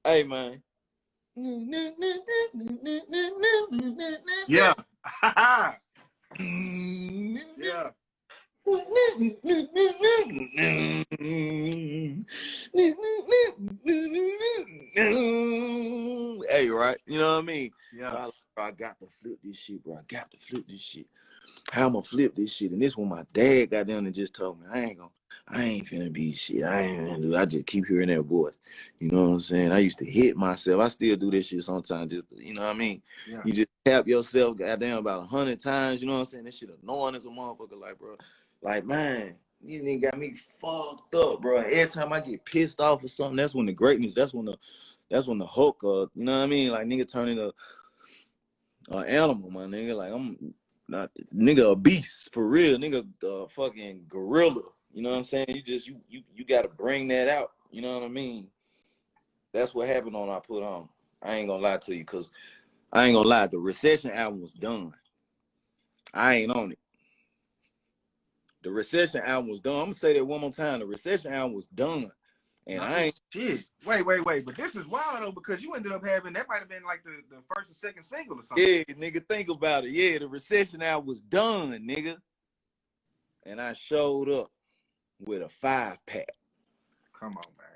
[SPEAKER 3] Hey, man.
[SPEAKER 2] Yeah. Yeah.
[SPEAKER 3] Hey, right? You know what I mean?
[SPEAKER 2] Yeah.
[SPEAKER 3] So I got to flip this shit, bro. I got to flip this shit. How I'm gonna flip this shit? And this when my dad got down and just told me, I ain't finna be shit. I ain't finna do. I just keep hearing that voice. You know what I'm saying? I used to hit myself. I still do this shit sometimes. Just you know what I mean?
[SPEAKER 2] Yeah.
[SPEAKER 3] You just tap yourself goddamn about 100 times. You know what I'm saying? That shit annoying as a motherfucker. Like, bro, like man, you nigga got me fucked up, bro. Every time I get pissed off or something, that's when the greatness. That's when the hook. You know what I mean? Like nigga turning an animal, my nigga. Like I'm. Not nigga a beast for real, nigga fucking gorilla. You know what I'm saying? You gotta bring that out. You know what I mean? That's what happened on I Put On. I ain't gonna lie to you, cause I ain't gonna lie, the Recession album was done. I ain't on it. The Recession album was done. I'm gonna say that one more time. The Recession album was done. And
[SPEAKER 2] No,
[SPEAKER 3] I ain't
[SPEAKER 2] shit. Wait. But this is wild though, because you ended up having that might have been like the first and second single or something.
[SPEAKER 3] yeah, nigga, think about it. Yeah, the Recession album was done, nigga. And I showed up with a 5-pack.
[SPEAKER 2] Come on, man.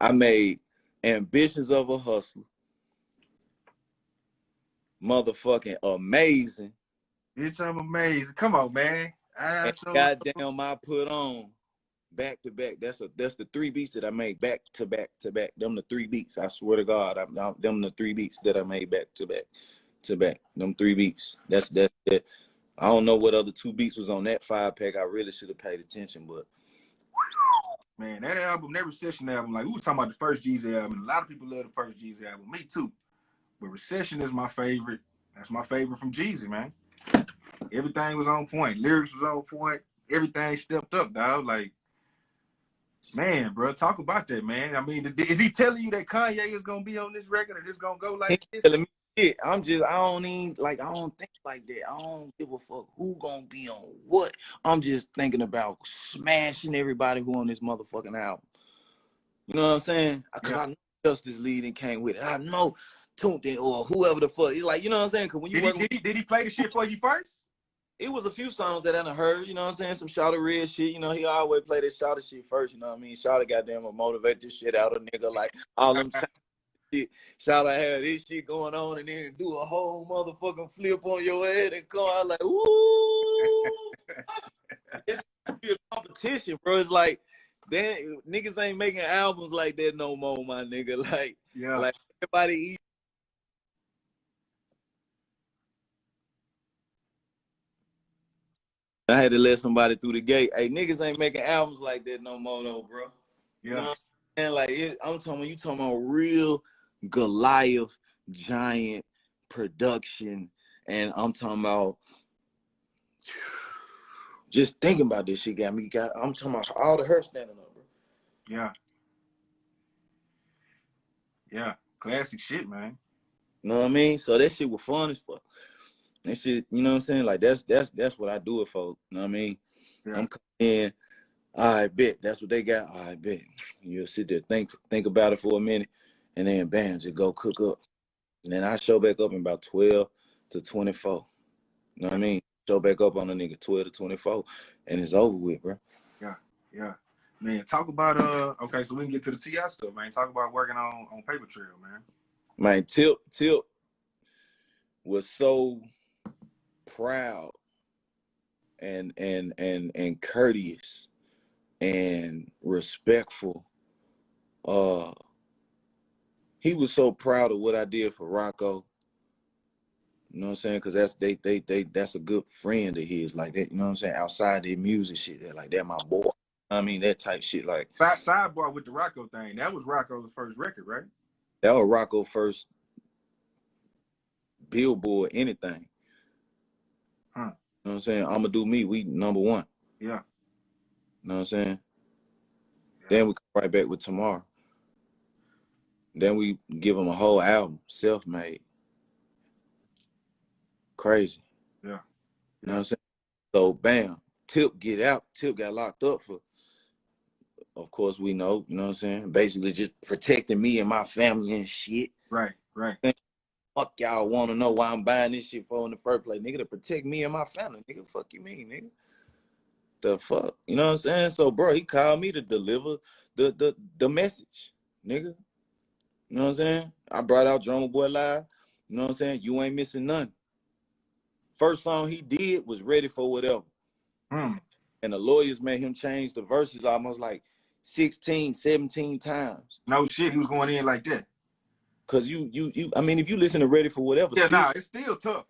[SPEAKER 3] I made Ambitions of a Hustler. Motherfucking Amazing.
[SPEAKER 2] Bitch, I'm amazed. Come on, man.
[SPEAKER 3] And goddamn, I Put On back to back. That's the 3 beats that I made back to back to back. Them the 3 beats. I swear to God, them the 3 beats that I made back to back to back. Them 3 beats. That's that. I don't know what other 2 beats was on that 5-pack. I really should have paid attention, but
[SPEAKER 2] man, that album, that Recession album, like we was talking about the first Jeezy album. A lot of people love the first Jeezy album. Me too. But Recession is my favorite. That's my favorite from Jeezy, man. Everything was on point. Lyrics was on point. Everything stepped up, dog. Like, man, bro, talk about that, man. I mean, is he telling you that Kanye is gonna be on this record and it's gonna go like this?
[SPEAKER 3] telling me shit. I don't think like that. I don't give a fuck who gonna be on what. I'm just thinking about smashing everybody who on this motherfucking album. You know what I'm saying? Because I know Justice Leading came with it. I know Tuned or whoever the fuck. It's like, you know what I'm saying? Because when you
[SPEAKER 2] did he play the shit for you first?
[SPEAKER 3] It was a few songs that I done heard, you know what I'm saying? Some Shawty Red shit, you know, he always play that Shawty shit first, you know what I mean? Shawty goddamn will motivate this shit out of nigga, like all them shit. Shawty had this shit going on and then do a whole motherfucking flip on your head and come out like, ooh. It's a competition, bro. It's like, damn, niggas ain't making albums like that no more, my nigga. Like everybody I had to let somebody through the gate. Hey, niggas ain't making albums like that no more, though, bro. You know what I'm saying? Like, I'm talking about real Goliath giant production, and I'm talking about just thinking about this shit I'm talking about all the her standing up, bro.
[SPEAKER 2] Yeah, classic shit, man.
[SPEAKER 3] You know what I mean? So that shit was fun as fuck. That shit, you know what I'm saying? Like that's what I do it for. You know what I mean?
[SPEAKER 2] Yeah.
[SPEAKER 3] I'm coming in. I bet that's what they got. I bet you'll sit there think about it for a minute, and then bam, just go cook up. And then I show back up in about 12 to 24. You know what I mean? Show back up on a nigga 12 to 24, and it's over with, bro.
[SPEAKER 2] Yeah. Man, talk about okay, so we can get to the T.I. stuff, man. Talk about working on Paper Trail, man.
[SPEAKER 3] Man, Tip was so proud and courteous and respectful. He was so proud of what I did for Rocco. You know what I'm saying? Because that's a good friend of his, like that. You know what I'm saying? Outside their music shit, like that, my boy. I mean, that type shit. Like
[SPEAKER 2] Sidebar with the Rocco thing. That was Rocco's first record, right?
[SPEAKER 3] that was Rocco first Billboard anything.
[SPEAKER 2] Huh.
[SPEAKER 3] You know what I'm saying? I'ma do me. We #1.
[SPEAKER 2] Yeah.
[SPEAKER 3] You know what I'm saying?
[SPEAKER 2] Yeah.
[SPEAKER 3] Then we come right back with Tomorrow. Then we give him a whole album, self-made. Crazy.
[SPEAKER 2] Yeah.
[SPEAKER 3] You know what I'm saying? So bam, Tip get out. Tip got locked up for, of course we know, you know what I'm saying? Basically just protecting me and my family and shit.
[SPEAKER 2] Right.
[SPEAKER 3] Fuck y'all wanna know why I'm buying this shit for in the first place. Nigga, to protect me and my family. Nigga, fuck you mean, nigga? The fuck? You know what I'm saying? So bro, he called me to deliver the message, nigga. You know what I'm saying? I brought out Drumma Boy Live. You know what I'm saying? You ain't missing none. First song he did was Ready for Whatever. And the lawyers made him change the verses almost like 16, 17 times.
[SPEAKER 2] No shit, he was going in like that.
[SPEAKER 3] Cause I mean, if you listen to Ready for Whatever,
[SPEAKER 2] it's still tough.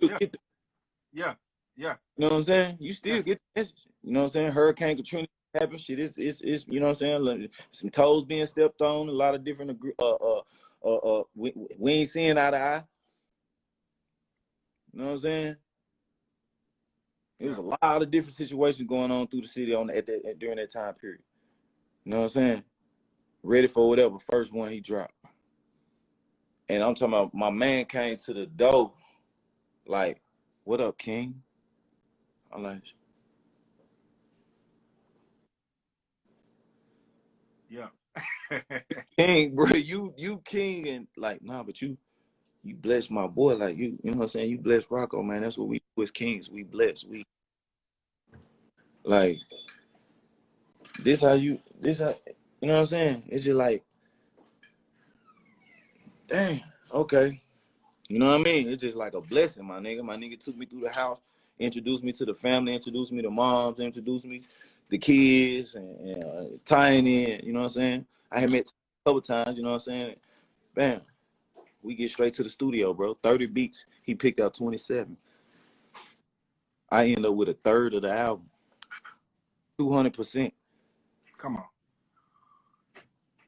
[SPEAKER 2] Yeah. You
[SPEAKER 3] know what I'm saying? You still get the message. You know what I'm saying? Hurricane Katrina happened. Shit, it's you know what I'm saying? Like, some toes being stepped on, a lot of different we ain't seeing eye to eye. You know what I'm saying? It was a lot of different situations going on through the city during that time period. You know what I'm saying? Ready for Whatever, first one he dropped. And I'm talking about my man came to the door like, what up, King? I'm like,
[SPEAKER 2] yeah.
[SPEAKER 3] King, bro, you king, and like, nah, but you bless my boy, like you know what I'm saying? You bless Rocco, man. That's what we do as kings. We bless. We like this how you know what I'm saying? It's just like, dang, okay. You know what I mean? It's just like a blessing, my nigga. My nigga took me through the house, introduced me to the family, introduced me to moms, introduced me the kids, and tying in, you know what I'm saying? I had met a couple times, you know what I'm saying? Bam, we get straight to the studio, bro. 30 beats. He picked out 27. I end up with a third of the album. 200%.
[SPEAKER 2] Come on.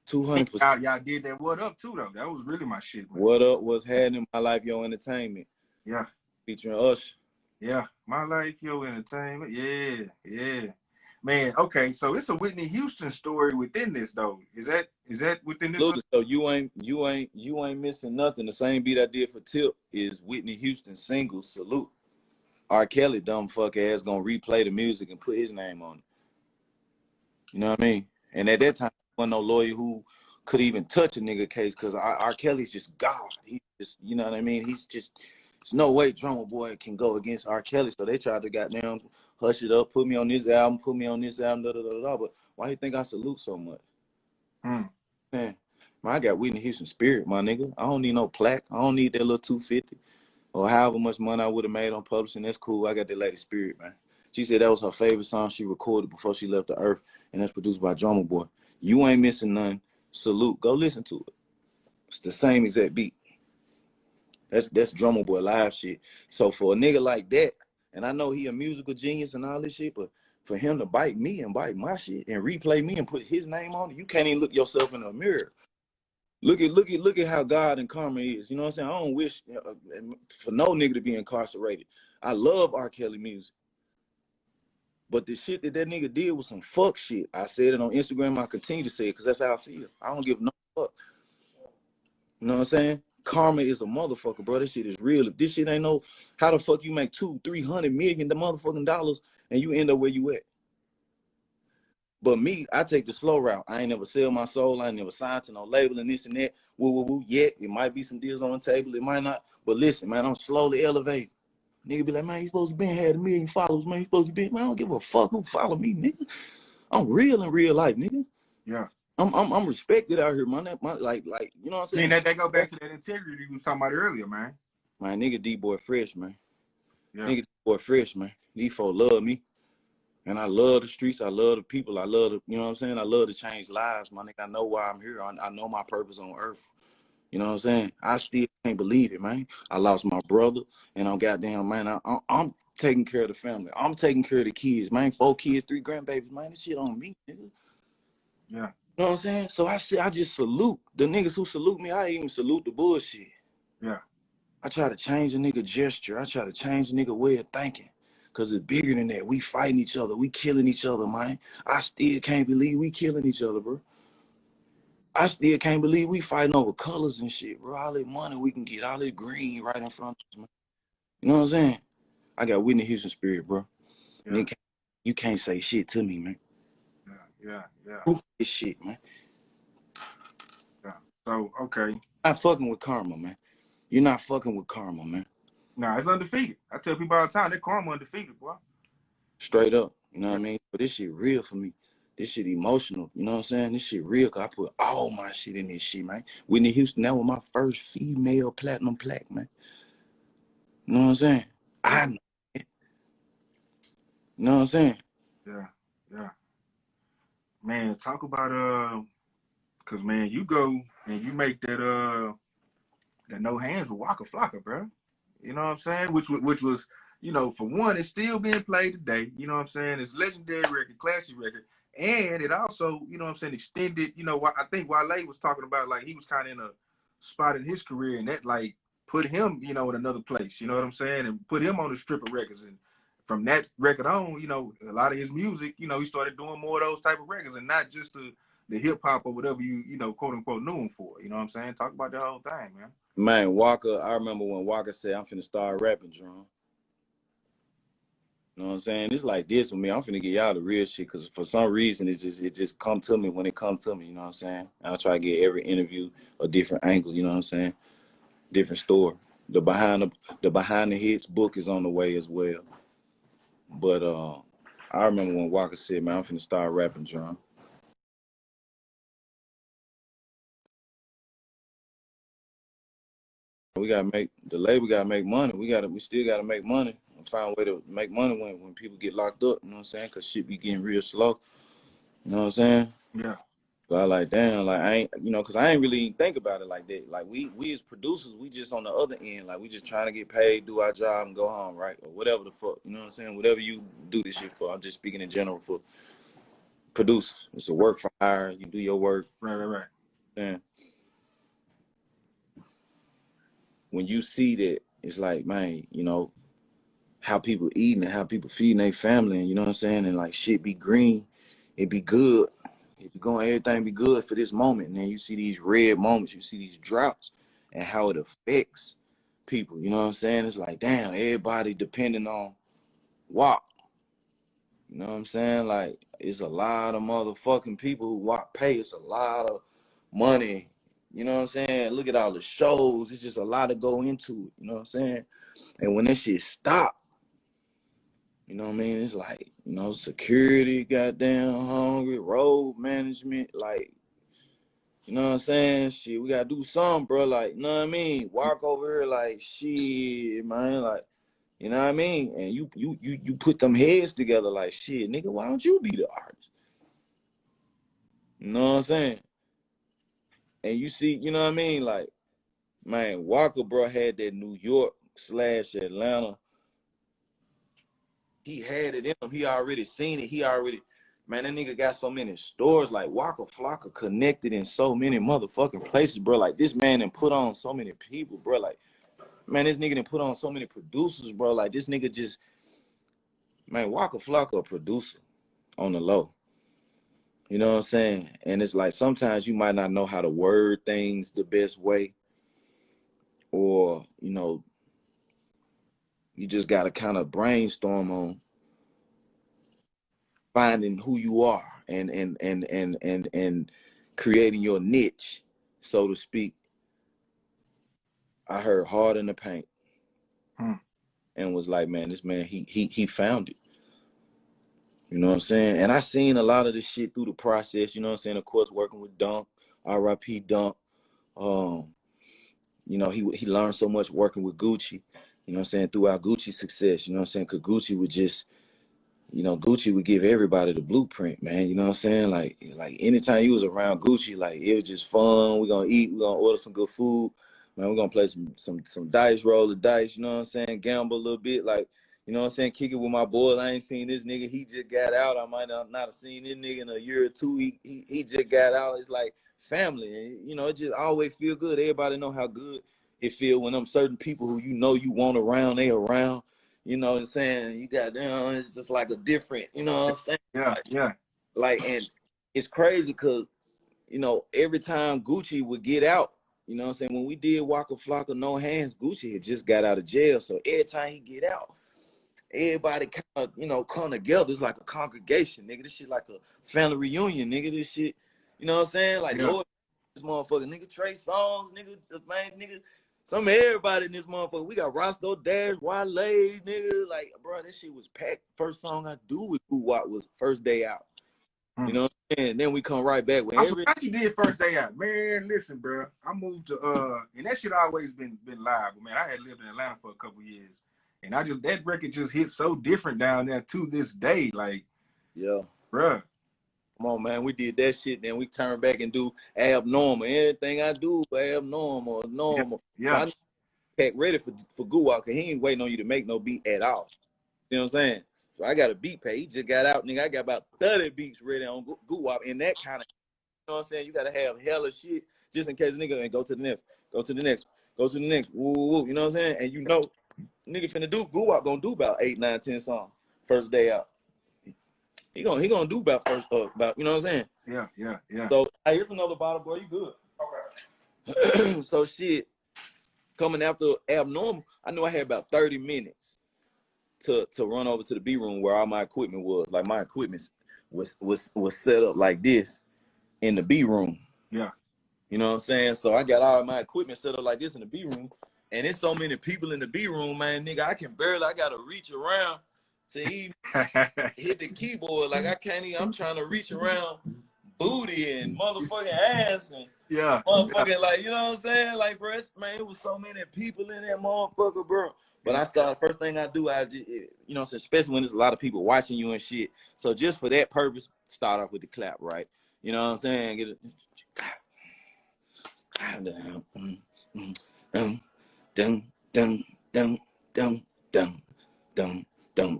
[SPEAKER 3] 200%.
[SPEAKER 2] Y'all did that What Up too, though. That was really my shit, man.
[SPEAKER 3] What Up was happening in my life, Yo Entertainment.
[SPEAKER 2] Yeah.
[SPEAKER 3] Featuring Usher.
[SPEAKER 2] Yeah. My Life, Yo Entertainment. Yeah. Man, okay, so it's a Whitney Houston story within this, though. Is that within this?
[SPEAKER 3] So you ain't missing nothing. The same beat I did for Tip is Whitney Houston's single Salute. R. Kelly, dumb fuck ass, gonna replay the music and put his name on it. You know what I mean? And at that time, there wasn't no lawyer who could even touch a nigga case, because R. Kelly's just God. He just, you know what I mean? He's just, there's no way Drumma Boy can go against R. Kelly. So they tried to goddamn hush it up, put me on this album, But why do you think I salute so much? Man, I got Whitney Houston spirit, my nigga. I don't need no plaque. I don't need that little 250 or however much money I would have made on publishing. That's cool. I got that lady spirit, man. She said that was her favorite song she recorded before she left the earth, and that's produced by Drumma Boy. You ain't missing none. Salute. Go listen to it. It's the same exact beat. That's Drumma Boy live shit. So for a nigga like that, and I know he a musical genius and all this shit, but for him to bite me and bite my shit and replay me and put his name on it, you can't even look yourself in the mirror. Look at how God and karma is. You know what I'm saying? I don't wish for no nigga to be incarcerated. I love R. Kelly music. But the shit that nigga did was some fuck shit. I said it on Instagram. I continue to say it because that's how I feel. I don't give no fuck. You know what I'm saying? Karma is a motherfucker, bro. This shit is real. If this shit ain't no, how the fuck you make $200-300 million the motherfucking dollars and you end up where you at? But me, I take the slow route. I ain't never sell my soul. I ain't never signed to no label and this and that. Woo. Yet it might be some deals on the table. It might not. But listen, man, I'm slowly elevating. Nigga be like, man, you supposed to be had 1 million followers, man. You supposed to be, man, I don't give a fuck who follow me, nigga. I'm real in real life, nigga.
[SPEAKER 2] Yeah.
[SPEAKER 3] I'm respected out here, man. Like, you know what I'm saying?
[SPEAKER 2] That go back to that integrity you was talking about earlier, man.
[SPEAKER 3] My nigga D-Boy fresh, man.
[SPEAKER 2] Yeah.
[SPEAKER 3] Nigga D-Boy fresh, man. These folks love me. And I love the streets. I love the people. I love the, you know what I'm saying? I love to change lives, my nigga. I know why I'm here. I know my purpose on earth. You know what I'm saying? I still can't believe it, man. I lost my brother, and I'm goddamn, man. I'm taking care of the family. I'm taking care of the kids, man. 4 kids, 3 grandbabies, man. This shit on me, nigga.
[SPEAKER 2] Yeah.
[SPEAKER 3] You know what I'm saying? So I just salute the niggas who salute me. I even salute the bullshit.
[SPEAKER 2] Yeah.
[SPEAKER 3] I try to change a nigga gesture. I try to change a nigga way of thinking. Cause it's bigger than that. We fighting each other. We killing each other, man. I still can't believe we killing each other, bro. I still can't believe we fighting over colors and shit, bro. All that money we can get, all that green right in front of us, man. You know what I'm saying? I got Whitney Houston spirit, bro.
[SPEAKER 2] Yeah.
[SPEAKER 3] Nigga, you can't say shit to me, man.
[SPEAKER 2] Yeah.
[SPEAKER 3] Proof this shit, man.
[SPEAKER 2] Yeah. So, okay.
[SPEAKER 3] Not fucking with karma, man. You're not fucking with karma, man.
[SPEAKER 2] Nah, it's undefeated. I tell people all the time, that karma undefeated, boy.
[SPEAKER 3] Straight up. You know what I mean? But this shit real for me. This shit emotional. You know what I'm saying? This shit real, cause I put all my shit in this shit, man. Whitney Houston, that was my first female platinum plaque, man. You know what I'm saying? I know it. You know what I'm saying?
[SPEAKER 2] Yeah. Man, talk about cause man, you go and you make that no hands with Waka Flocka, bro. You know what I'm saying? Which was, you know, for one, it's still being played today. You know what I'm saying? It's legendary record, classic record. And it also, you know what I'm saying, extended, you know, I think Wale was talking about, like, he was kind of in a spot in his career and that, like, put him, you know, in another place, you know what I'm saying? And put him on the strip of records. And from that record on, you know, a lot of his music, you know, he started doing more of those type of records and not just the hip hop or whatever you know, quote unquote, knew him for. You know what I'm saying? Talk about the whole thing, man.
[SPEAKER 3] Man, Waka, I remember when Waka said, I'm finna start rapping, Drum. You know what I'm saying? It's like this with me. I'm finna get y'all the real shit, because for some reason, it just come to me when it come to me, you know what I'm saying? I'll try to get every interview a different angle, you know what I'm saying? Different story. The behind the hits book is on the way as well. But I remember when Waka said, man, I'm finna start rapping, Drum. We gotta make the label gotta make money. We still gotta make money and find a way to make money when people get locked up, you know what I'm saying? Cause shit be getting real slow. You know what I'm saying?
[SPEAKER 2] Yeah.
[SPEAKER 3] So I like, damn, like I ain't, you know, cause I ain't really even think about it like that. Like we as producers, we just on the other end, like we just trying to get paid, do our job, and go home, right? Or whatever the fuck, you know what I'm saying? Whatever you do this shit for. I'm just speaking in general for producers. It's a work for hire. You do your work.
[SPEAKER 2] Right.
[SPEAKER 3] And when you see that, it's like, man, you know, how people eating and how people feeding their family, and you know what I'm saying? And like shit be green, it be good. It be going, everything be good for this moment. And then you see these red moments, you see these droughts and how it affects people. You know what I'm saying? It's like, damn, everybody depending on WAP. You know what I'm saying? Like, it's a lot of motherfucking people who WAP pay. It's a lot of money. You know what I'm saying? Look at all the shows. It's just a lot to go into it. You know what I'm saying? And when that shit stop, you know what I mean? It's like, you know, security, goddamn hungry, road management, like, you know what I'm saying? Shit, we gotta do something, bro. Like, you know what I mean? Walk over here like, shit, man, like, you know what I mean? And you put them heads together like, shit, nigga, why don't you be the artist? You know what I'm saying? And you see, you know what I mean? Like, man, Walker, bro, had that New York / Atlanta. He had it in him. He already seen it. Man, that nigga got so many stores. Like Waka Flocka connected in so many motherfucking places, bro. Like this man done put on so many people, bro. Like, man, this nigga done put on so many producers, bro. Like this nigga just, man, Waka Flocka a producer on the low. You know what I'm saying? And it's like sometimes you might not know how to word things the best way, or you know, you just gotta kind of brainstorm on finding who you are and creating your niche, so to speak. I heard Hard in the Paint and was like, man, this man, he found it. You know what I'm saying? And I seen a lot of this shit through the process, you know what I'm saying? Of course, working with Dunk, R.I.P. Dunk. You know, he learned so much working with Gucci, you know what I'm saying, throughout Gucci's success, you know what I'm saying? Because Gucci would just, you know, Gucci would give everybody the blueprint, man. You know what I'm saying? Like anytime you was around Gucci, like it was just fun. We're gonna eat, we're gonna order some good food. Man, we're gonna play some dice, roll the dice, you know what I'm saying? Gamble a little bit. Like, You know what I'm saying? Kick it with my boys. I ain't seen this nigga. He just got out. I might not have seen this nigga in a year or two. He just got out. It's like family. And, you know, it just always feel good. Everybody know how good it feel when them certain people who you know you want around, they around. You know what I'm saying? You got them. It's just like a different, you know what I'm saying?
[SPEAKER 2] Yeah, yeah.
[SPEAKER 3] Like, and it's crazy because, you know, every time Gucci would get out, you know what I'm saying? When we did Waka Flocka No Hands, Gucci had just got out of jail. So every time he get out, everybody kind of, you know, come together. It's like a congregation, nigga. This shit like a family reunion, nigga. This shit, you know what I'm saying? Like, Lord, this motherfucker, nigga, Trey Songz, nigga, man, nigga, some of everybody in this motherfucker. We got Roscoe Dash, Wale, nigga. Like, bro, this shit was packed. First song I do with Guwap was First Day Out. You know what I'm saying? And then we come right back with
[SPEAKER 2] I forgot you did First Day Out. Man, listen, bro. I moved to and that shit always been live. But man, I had lived in Atlanta for a couple years. And that record just hit so different down there to this day. Like,
[SPEAKER 3] yeah.
[SPEAKER 2] Bruh.
[SPEAKER 3] Come on, man. We did that shit. Then we turn back and do Abnormal. Anything I do, Abnormal, normal.
[SPEAKER 2] Yeah.
[SPEAKER 3] I pack ready for Guwap, because he ain't waiting on you to make no beat at all. You know what I'm saying? So I got a beat pay. He just got out, nigga. I got about 30 beats ready on Guwap. And that kind of, you know what I'm saying? You got to have hella shit just in case nigga and go to the next, go to the next, go to the next. Woo, woo, woo. You know what I'm saying? And you know, nigga finna do, Guwap gonna do about 8, 9, 10 songs. First day out. He gonna do about about, you know what I'm saying?
[SPEAKER 2] Yeah, yeah, yeah.
[SPEAKER 3] So hey, here's another bottle, boy. You good? Okay. So shit, coming after Abnormal, I knew I had about 30 minutes to run over to the B room where all my equipment was. Like my equipment was set up like this in the B room.
[SPEAKER 2] Yeah.
[SPEAKER 3] You know what I'm saying? So I got all my equipment set up like this in the B room, and there's so many people in the B room, man, nigga. I gotta reach around to even hit the keyboard. Like I can't even, I'm trying to reach around booty and motherfucking ass and motherfucking, like, you know what I'm saying? Like, bro, man, it was so many people in that motherfucker, bro. But I started, first thing I do, I just, you know what I'm saying, especially when there's a lot of people watching you and shit. So just for that purpose, start off with the clap, right? You know what I'm saying? Get it.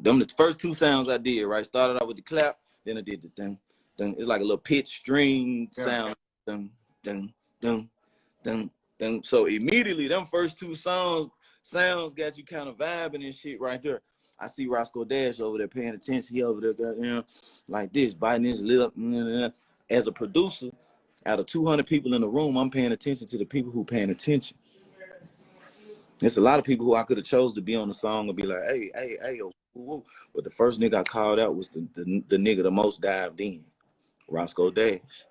[SPEAKER 3] Them the first two sounds I did, right? Started out with the clap, then I did the dun. It's like a little pitch string sound. Dun, dun, dun, dun, dun. So immediately, them first two sounds got you kind of vibing and shit right there. I see Roscoe Dash over there paying attention. He over there, goddamn, like this, biting his lip. As a producer, out of 200 people in the room, I'm paying attention to the people who paying attention. There's a lot of people who I could have chose to be on the song and be like, hey, yo, woo. But the first nigga I called out was the nigga the most dived in, Roscoe Dash.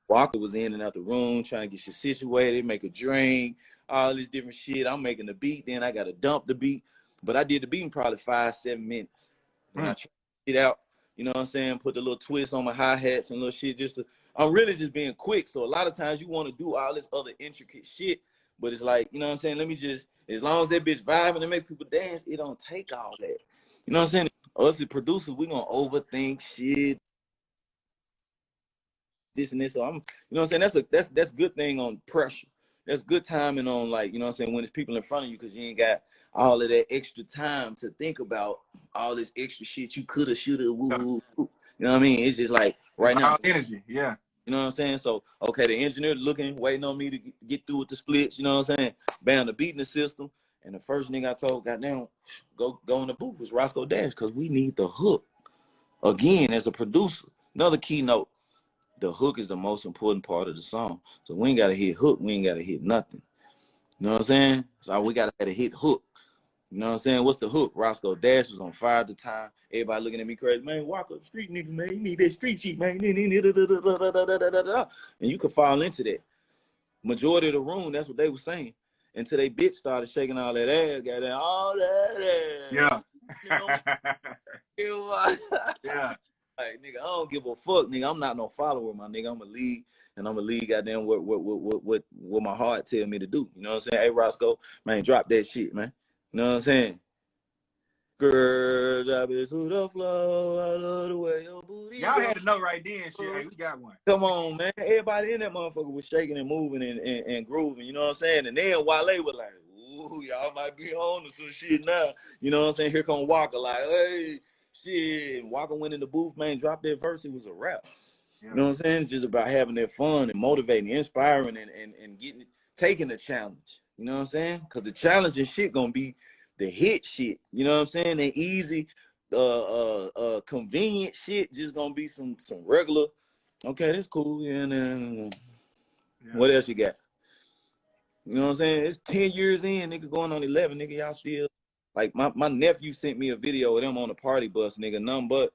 [SPEAKER 3] Waka was in and out the room trying to get shit situated, make a drink, all this different shit. I'm making the beat, then I got to dump the beat. But I did the beat in probably 5-7 minutes. Then I tried it out, you know what I'm saying? Put the little twist on my hi-hats and little shit just to, I'm really just being quick. So a lot of times you want to do all this other intricate shit, but it's like, you know what I'm saying? Let me just, as long as that bitch vibing and make people dance, it don't take all that. You know what I'm saying? Us as producers, we gonna overthink shit, this and this. So I'm, you know what I'm saying? That's good thing on pressure. That's good timing on, like, you know what I'm saying, when there's people in front of you, because you ain't got all of that extra time to think about all this extra shit you coulda, shoulda, woo. You know what I mean? It's just like right now.
[SPEAKER 2] Energy, yeah.
[SPEAKER 3] You know what I'm saying? So, okay, the engineer looking, waiting on me to get through with the splits, you know what I'm saying? Bam, the beat in the system. And the first nigga I told, goddamn, go in the booth was Roscoe Dash, because we need the hook. Again, as a producer, another keynote, the hook is the most important part of the song. So we ain't got to hit hook. We ain't got to hit nothing. You know what I'm saying? So we got to have a hit hook. You know what I'm saying? What's the hook? Roscoe Dash was on fire at the time. Everybody looking at me crazy. Man, walk up street nigga, man. You need that street shit, man. And you could fall into that. Majority of the room, that's what they were saying. Until they bitch started shaking all that ass, got that all that ass.
[SPEAKER 2] Yeah.
[SPEAKER 3] You know?
[SPEAKER 2] Yeah.
[SPEAKER 3] Like, nigga, I don't give a fuck, nigga. I'm not no follower, my nigga. I'm a lead, and I'm a lead goddamn what my heart tell me to do. You know what I'm saying? Hey, Roscoe, man, drop that shit, man. You know what I'm saying? Girl, drop it to the floor. I love the way your booty.
[SPEAKER 2] Y'all had to know right then, shit. Hey, we got one.
[SPEAKER 3] Come on, man. Everybody in that motherfucker was shaking and moving and grooving. You know what I'm saying? And then Wale was like, ooh, y'all might be on to some shit now. You know what I'm saying? Here come Waka, like, hey, shit. Waka went in the booth, man, dropped that verse. It was a rap.
[SPEAKER 2] Yeah.
[SPEAKER 3] You know what I'm saying? It's just about having that fun and motivating, inspiring, and getting taking the challenge. You know what I'm saying? Because the challenge and shit gonna be the hit shit. You know what I'm saying? The easy, convenient shit just gonna be some regular. Okay, that's cool. Yeah, yeah. What else you got? You know what I'm saying? It's 10 years in, nigga, going on 11, nigga. Y'all still like my nephew sent me a video of them on the party bus, nigga. Nothing but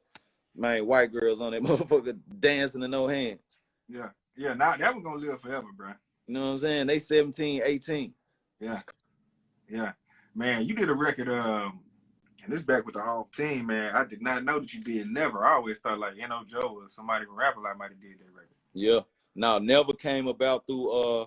[SPEAKER 3] man, white girls on that motherfucker dancing to no hands.
[SPEAKER 2] Yeah. Yeah. Now that one's gonna live forever, bro.
[SPEAKER 3] You know what I'm saying? They 17, 18.
[SPEAKER 2] Yeah. Yeah. Man, you did a record, and this back with the whole team, man. I did not know that you did Never. I always thought like N.O. Joe or somebody from Rapper like might have did that record.
[SPEAKER 3] Yeah. Now Never came about through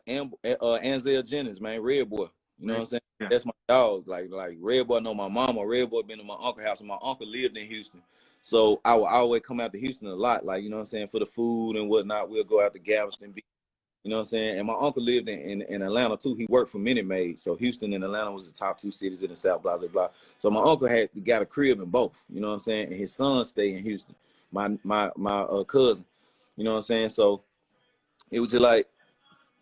[SPEAKER 3] Ansel Jennings, man, Red Boy. You know what I'm saying? Yeah. That's my dog. Like Red Boy know my mama. Red Boy been to my uncle's house, and my uncle lived in Houston. So I would always come out to Houston a lot, like, you know what I'm saying, for the food and whatnot. We'll go out to Galveston Beach. You know what I'm saying? And my uncle lived in Atlanta too. He worked for Minute Maid. So Houston and Atlanta was the top two cities in the South, blah, blah, blah. So my uncle got a crib in both, you know what I'm saying? And his son stayed in Houston, my cousin, you know what I'm saying? So it was just like,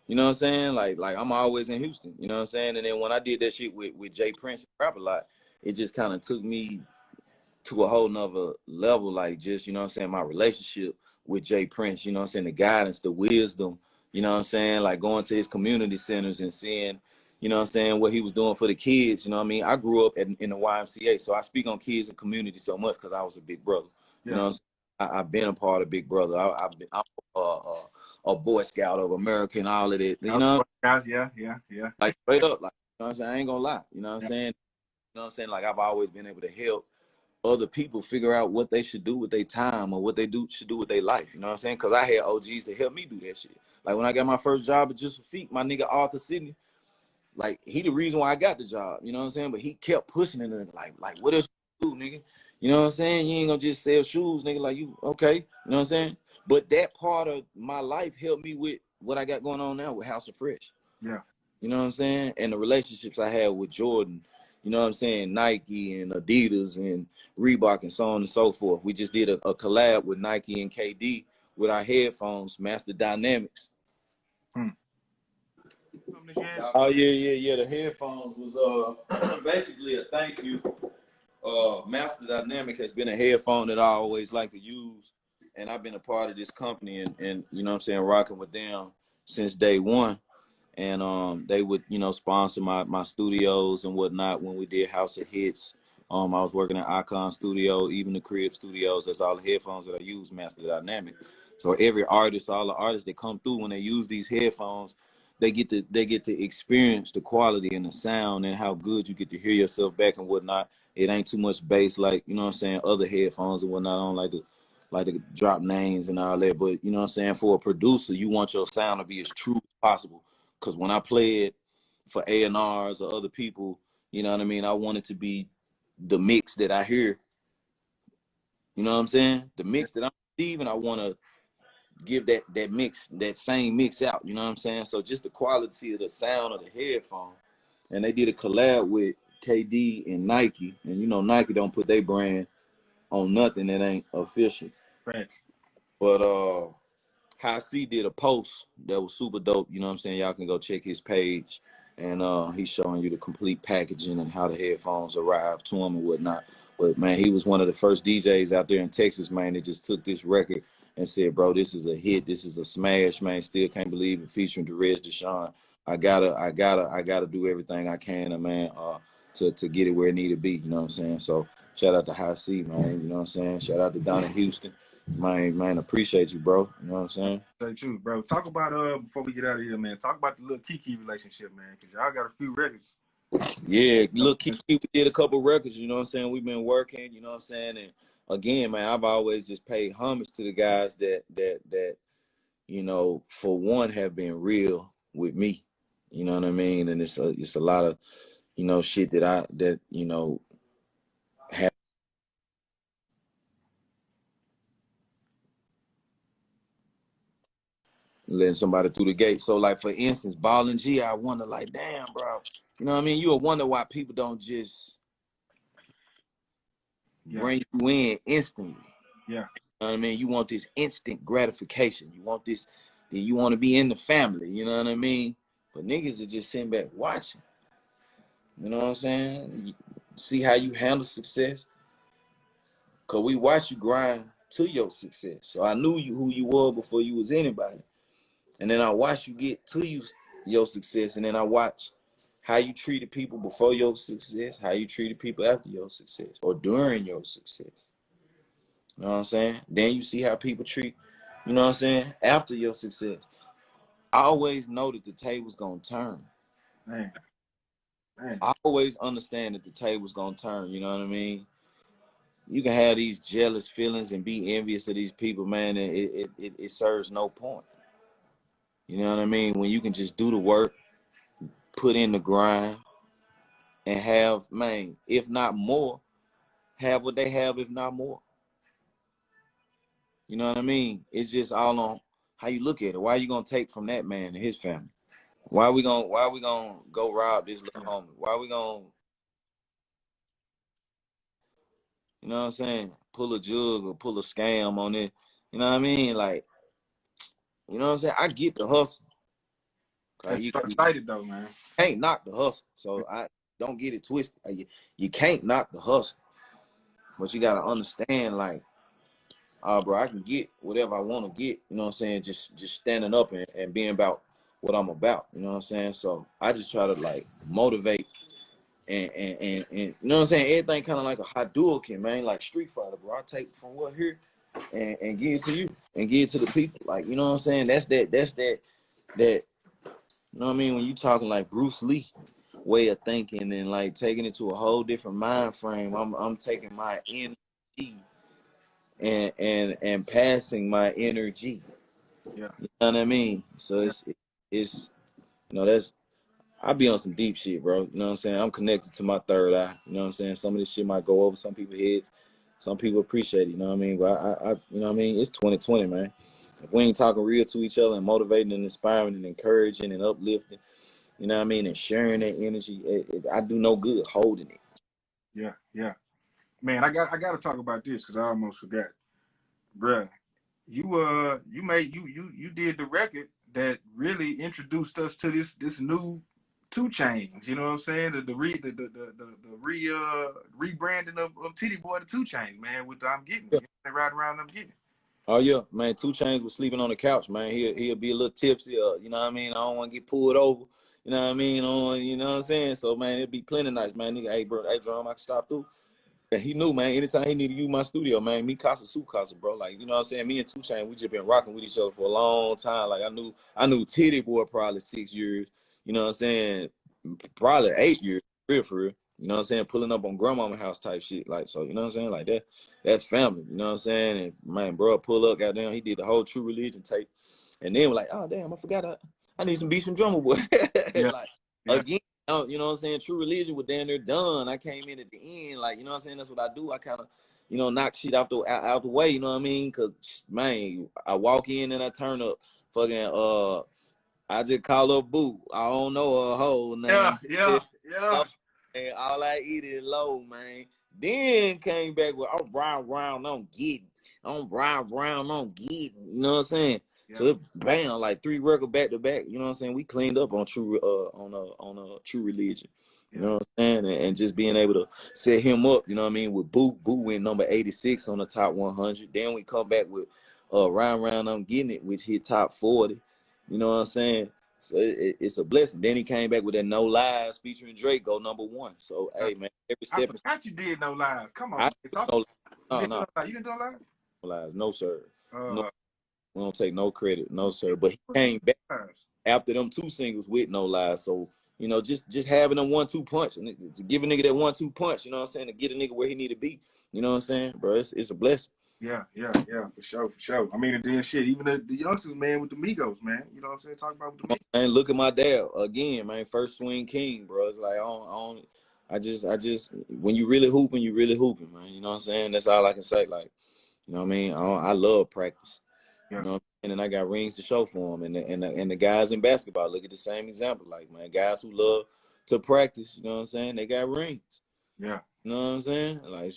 [SPEAKER 3] you know what I'm saying? Like I'm always in Houston, you know what I'm saying? And then when I did that shit with Jay Prince and Rap a Lot, it just kind of took me to a whole nother level, like just, you know what I'm saying, my relationship with Jay Prince, you know what I'm saying, the guidance, the wisdom, you know what I'm saying, like going to his community centers and seeing, you know what I'm saying, what he was doing for the kids, you know what I mean? I grew up in the YMCA, so I speak on kids and community so much because I was a big brother, you know what I'm saying? I've been a part of Big Brother. I'm a Boy Scout of America and all of that, you know?
[SPEAKER 2] Yeah.
[SPEAKER 3] Like straight up, like, you know what I'm saying? I ain't gonna lie, you know what I'm saying? You know what I'm saying? Like I've always been able to help other people figure out what they should do with their time or what they should do with their life. You know what I'm saying? Because I had OGs to help me do that shit. Like when I got my first job at Just for Feet, my nigga Arthur Sidney, like he the reason why I got the job. You know what I'm saying? But he kept pushing it like what else you do, nigga? You know what I'm saying? You ain't gonna just sell shoes, nigga. Like you, okay? You know what I'm saying? But that part of my life helped me with what I got going on now with House of Fresh.
[SPEAKER 2] Yeah.
[SPEAKER 3] You know what I'm saying? And the relationships I had with Jordan, you know what I'm saying? Nike and Adidas and Reebok and so on and so forth. We just did a collab with Nike and KD with our headphones, Master Dynamics. Oh, yeah. The headphones was basically a thank you. Master Dynamic has been a headphone that I always like to use. And I've been a part of this company and you know what I'm saying, rocking with them since day one. And they would, you know, sponsor my studios and whatnot when we did House of Hits. I was working at Icon Studio, even the Crib Studios. That's all the headphones that I use, Master Dynamic. So every artist, all the artists that come through, when they use these headphones, they get to experience the quality and the sound and how good you get to hear yourself back and whatnot. It ain't too much bass like, you know what I'm saying, other headphones and whatnot. I don't like to drop names and all that. But, you know what I'm saying, for a producer, you want your sound to be as true as possible. Because when I play it for A&Rs or other people, you know what I mean, I want it to be the mix that I hear. You know what I'm saying? The mix that I'm receiving, I want to give that mix, that same mix out. You know what I'm saying? So just the quality of the sound of the headphone. And they did a collab with KD and Nike. And, you know, Nike don't put their brand on nothing that ain't official.
[SPEAKER 2] Right.
[SPEAKER 3] But High C did a post that was super dope. You know what I'm saying? Y'all can go check his page. And he's showing you the complete packaging and how the headphones arrived to him and whatnot. But, man, he was one of the first DJs out there in Texas, man, that just took this record and said, bro, this is a hit. This is a smash, man. Still can't believe it, featuring Derez Deshawn. I gotta do everything I can, man, to get it where it need to be. You know what I'm saying? So shout out to High C, man. You know what I'm saying? Shout out to Donnie Houston. Man, appreciate you, bro. You know what I'm saying?
[SPEAKER 2] Say true, bro. Talk about before we get out of here, man. Talk about the Lil Keke relationship, man, because y'all got a few records.
[SPEAKER 3] Yeah, Lil Keke, we did a couple records. You know what I'm saying? We've been working. You know what I'm saying? And again, man, I've always just paid homage to the guys that you know, for one, have been real with me. You know what I mean? And it's a lot of, you know, shit that you know have. letting somebody through the gate. So like for instance, Ball and G, I wonder like, damn, bro. You know what I mean? You'll wonder why people don't just bring you in instantly.
[SPEAKER 2] Yeah.
[SPEAKER 3] You know what I mean? You want this instant gratification. You want this, you want to be in the family. You know what I mean? But niggas are just sitting back watching. You know what I'm saying? You see how you handle success. Cause we watch you grind to your success. So I knew you who you were before you was anybody. And then I watch you get to your success. And then I watch how you treated people before your success, how you treated people after your success or during your success. You know what I'm saying? Then you see how people treat, you know what I'm saying, after your success. I always know that the table's gonna turn.
[SPEAKER 2] Man.
[SPEAKER 3] I always understand that the table's gonna turn, you know what I mean? You can have these jealous feelings and be envious of these people, man, and it serves no point. You know what I mean? When you can just do the work, put in the grind, and have, man, if not more, have what they have, if not more. You know what I mean? It's just all on how you look at it. Why are you gonna take from that man and his family? Why are we gonna go rob this little homie? Why are we gonna, you know what I'm saying, pull a jug or pull a scam on it? You know what I mean? Like, you know what I'm saying? I get the hustle. Like, you
[SPEAKER 2] excited though, man.
[SPEAKER 3] Can't knock the hustle. So I don't get it twisted. You can't knock the hustle. But you gotta understand, like, bro, I can get whatever I want to get, you know what I'm saying? Just standing up and being about what I'm about, you know what I'm saying? So I just try to like motivate and you know what I'm saying? Everything kind of like a Hadouken, man, like Street Fighter, bro. I take from what here and give it to you and give it to the people. Like, you know what I'm saying? That's that, you know what I mean? When you talking like Bruce Lee way of thinking and like taking it to a whole different mind frame, I'm taking my energy and passing my energy.
[SPEAKER 2] Yeah.
[SPEAKER 3] You know what I mean? So it's you know, that's, I be on some deep shit, bro. You know what I'm saying? I'm connected to my third eye. You know what I'm saying? Some of this shit might go over some people's heads. Some people appreciate it, you know what I mean? But I you know what I mean? It's 2020, man. If we ain't talking real to each other and motivating and inspiring and encouraging and uplifting, you know what I mean, and sharing that energy, I do no good holding it.
[SPEAKER 2] Yeah, yeah. Man, I got to talk about this because I almost forgot. Bruh, you did the record that really introduced us to this new 2 Chainz. You know what I'm saying? The rebranding of Titty Boy to 2 Chainz, man. With the I'm Getting It. They ride around I'm Getting It.
[SPEAKER 3] Oh yeah, man. 2 Chainz was sleeping on the couch, man. He'll be a little tipsy, you know what I mean? I don't want to get pulled over, you know what I mean? You know what I'm saying? So man, it'd be plenty nice, man. Nigga, hey bro, hey Drum, I can stop through. And he knew, man, anytime he needed to use my studio, man, me casa su casa, bro. Like, you know what I'm saying? Me and 2 Chainz, we just been rocking with each other for a long time. Like I knew Titty Boy probably 6 years, you know what I'm saying? Probably 8 years, for real. You know what I'm saying? Pulling up on grandmama house type shit. Like, so, you know what I'm saying? Like that's family, you know what I'm saying? And man, bro, pull up, goddamn, he did the whole True Religion tape. And then we're like, oh damn, I forgot I need some beats from Drumma Boy.
[SPEAKER 2] Yeah.
[SPEAKER 3] Like,
[SPEAKER 2] Yeah.
[SPEAKER 3] again, you know what I'm saying? True Religion was damn near done. I came in at the end, like, you know what I'm saying? That's what I do. I kind of, you know, knock shit out the way, you know what I mean? Cause man, I walk in and I turn up fucking I just call up boo. I don't know her whole name.
[SPEAKER 2] Yeah.
[SPEAKER 3] And all I eat is low, man. Then came back with I'm brown, I'm getting. I'm brown, I'm getting. You know what I'm saying?
[SPEAKER 2] Yeah.
[SPEAKER 3] So it bam, like 3 records back to back. You know what I'm saying? We cleaned up on True Religion. You know what I'm saying? And just being able to set him up, you know what I mean, with Boo. Boo went number 86 on the top 100. Then we come back with Round, I'm Getting It, which hit top 40. You know what I'm saying? So it's a blessing. Then he came back with that No Lies featuring Drake, go number 1. So hey man, every step.
[SPEAKER 2] I forgot you did No Lies. Come on,
[SPEAKER 3] No,
[SPEAKER 2] you didn't do No Lies?
[SPEAKER 3] No Lies, no sir. No,
[SPEAKER 2] Uh,
[SPEAKER 3] we don't take no credit, no sir. But he came back after them 2 singles with No Lies. So you know, just having them 1-2 punch and to give a nigga that 1-2 punch, you know what I'm saying, to get a nigga where he need to be. You know what I'm saying, bro? It's a blessing.
[SPEAKER 2] Yeah, for sure. I mean, and then shit, even the youngsters, man, with the Migos, man. You know what I'm saying? Talk about with the Migos.
[SPEAKER 3] And look at my dad again, man. First swing king, bro. It's like I just when you really hooping, man. You know what I'm saying? That's all I can say. Like, you know what I mean? I love practice.
[SPEAKER 2] Yeah.
[SPEAKER 3] You know, And then I got rings to show for them. And the guys in basketball, look at the same example. Like, man, guys who love to practice, you know what I'm saying? They got rings.
[SPEAKER 2] Yeah.
[SPEAKER 3] You know what I'm saying? Like,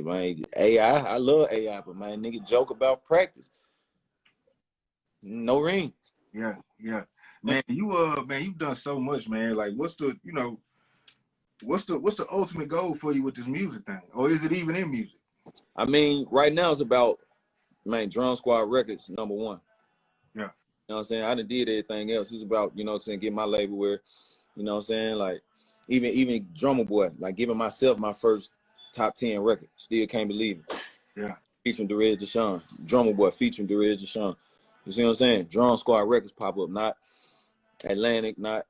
[SPEAKER 3] my AI, I love AI, but my nigga joke about practice. No rings.
[SPEAKER 2] Yeah, yeah. Man, you've done so much, man. Like, what's the ultimate goal for you with this music thing? Or is it even in music?
[SPEAKER 3] I mean, right now it's about, man, Drum Squad Records, #1.
[SPEAKER 2] Yeah.
[SPEAKER 3] You know what I'm saying? I done did everything else. It's about, you know what I'm saying, get my label where, you know what I'm saying, like, even Drumma Boy, like giving myself my first top 10 record. Still can't believe it.
[SPEAKER 2] Yeah.
[SPEAKER 3] Featuring Derez Deshawn. Drumma Boy featuring Derez Deshawn. You see what I'm saying? Drum Squad Records pop up, not Atlantic, not,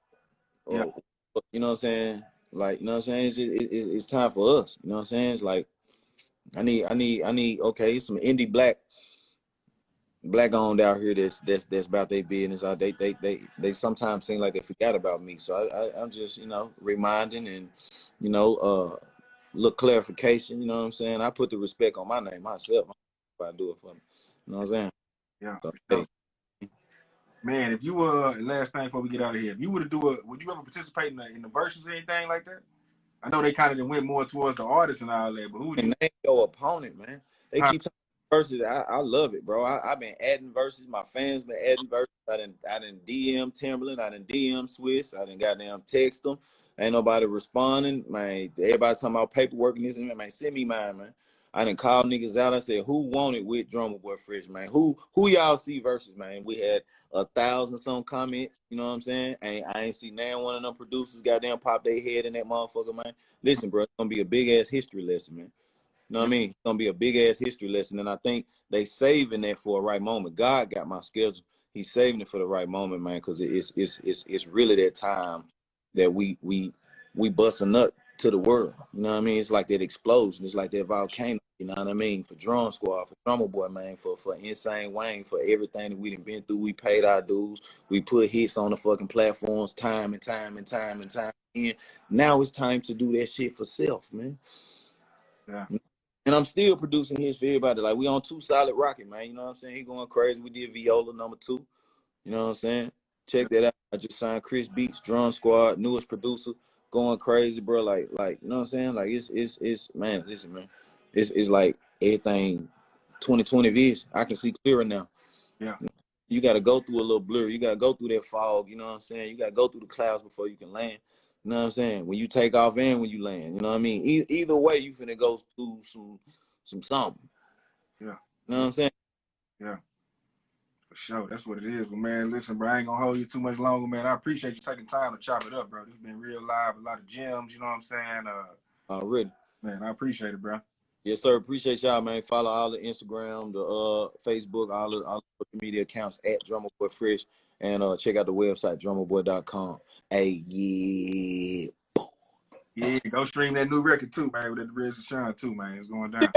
[SPEAKER 2] Yeah.
[SPEAKER 3] You know what I'm saying? Like, you know what I'm saying? It's time for us. You know what I'm saying? It's like, I need, okay, some indie black owned out here that's about their business. They sometimes seem like they forgot about me. So I'm just, you know, reminding and, you know, look clarification, you know what I'm saying? I put the respect on my name myself if I do it for me. You know what I'm saying?
[SPEAKER 2] Yeah.
[SPEAKER 3] So,
[SPEAKER 2] Sure. Man, if you last thing before we get out of here, if you would you ever participate in the verses or anything like that? I know they kind of went more towards the artist and all that, but who would you
[SPEAKER 3] name your opponent, man? They keep talking verses. I love it, bro. I've been adding verses. My fans been adding verses. I done DM Timberland. I done DM Swiss. I done goddamn text them. Ain't nobody responding. Man, everybody talking about paperwork and this and that. Man, send me mine, man. I done called niggas out. I said, who wanted with Drumma Boy Fresh, man? Who y'all see versus, man? We had 1,000 some comments. You know what I'm saying? I ain't see none one of them producers goddamn pop their head in that motherfucker, man. Listen, bro, it's gonna be a big ass history lesson, man. You know what I mean? It's gonna be a big ass history lesson, and I think they saving that for a right moment. God got my schedule. He's saving it for the right moment, man, because it's really that time that we busting up to the world. You know what I mean? It's like that explosion. It's like that volcano. You know what I mean? For Drum Squad, for Drumma Boy, man, for Insane Wayne, for everything that we done been through. We paid our dues. We put hits on the fucking platforms time and time again. Now it's time to do that shit for self, man.
[SPEAKER 2] Yeah.
[SPEAKER 3] And I'm still producing hits for everybody. Like, we on 2 Solid Rocket, man. You know what I'm saying? He going crazy. We did Viola #2. You know what I'm saying? Check that out. I just signed Chris Beats, Drum Squad, newest producer, going crazy, bro. Like, you know what I'm saying? Like, it's man, listen, man. It's like everything 2020 vision. I can see clearer now.
[SPEAKER 2] Yeah.
[SPEAKER 3] You got to go through a little blur. You got to go through that fog. You know what I'm saying? You got to go through the clouds before you can land. You know what I'm saying? When you take off and when you land. You know what I mean? Either way, you finna go through some something.
[SPEAKER 2] Yeah.
[SPEAKER 3] You know what I'm saying?
[SPEAKER 2] Yeah. For sure. That's what it is. But, man, listen, bro, I ain't going to hold you too much longer, man. I appreciate you taking time to chop it up, bro. This has been real live, a lot of gems, you know what I'm saying?
[SPEAKER 3] Already.
[SPEAKER 2] Man, I appreciate it, bro.
[SPEAKER 3] Yes, sir. Appreciate y'all, man. Follow all the Instagram, the Facebook, all the social media accounts at Drumma Boy Fresh, and check out the website drummaboy.com. Hey, yeah.
[SPEAKER 2] Yeah, go stream that new record too, man. With the Recession too, man. It's going down.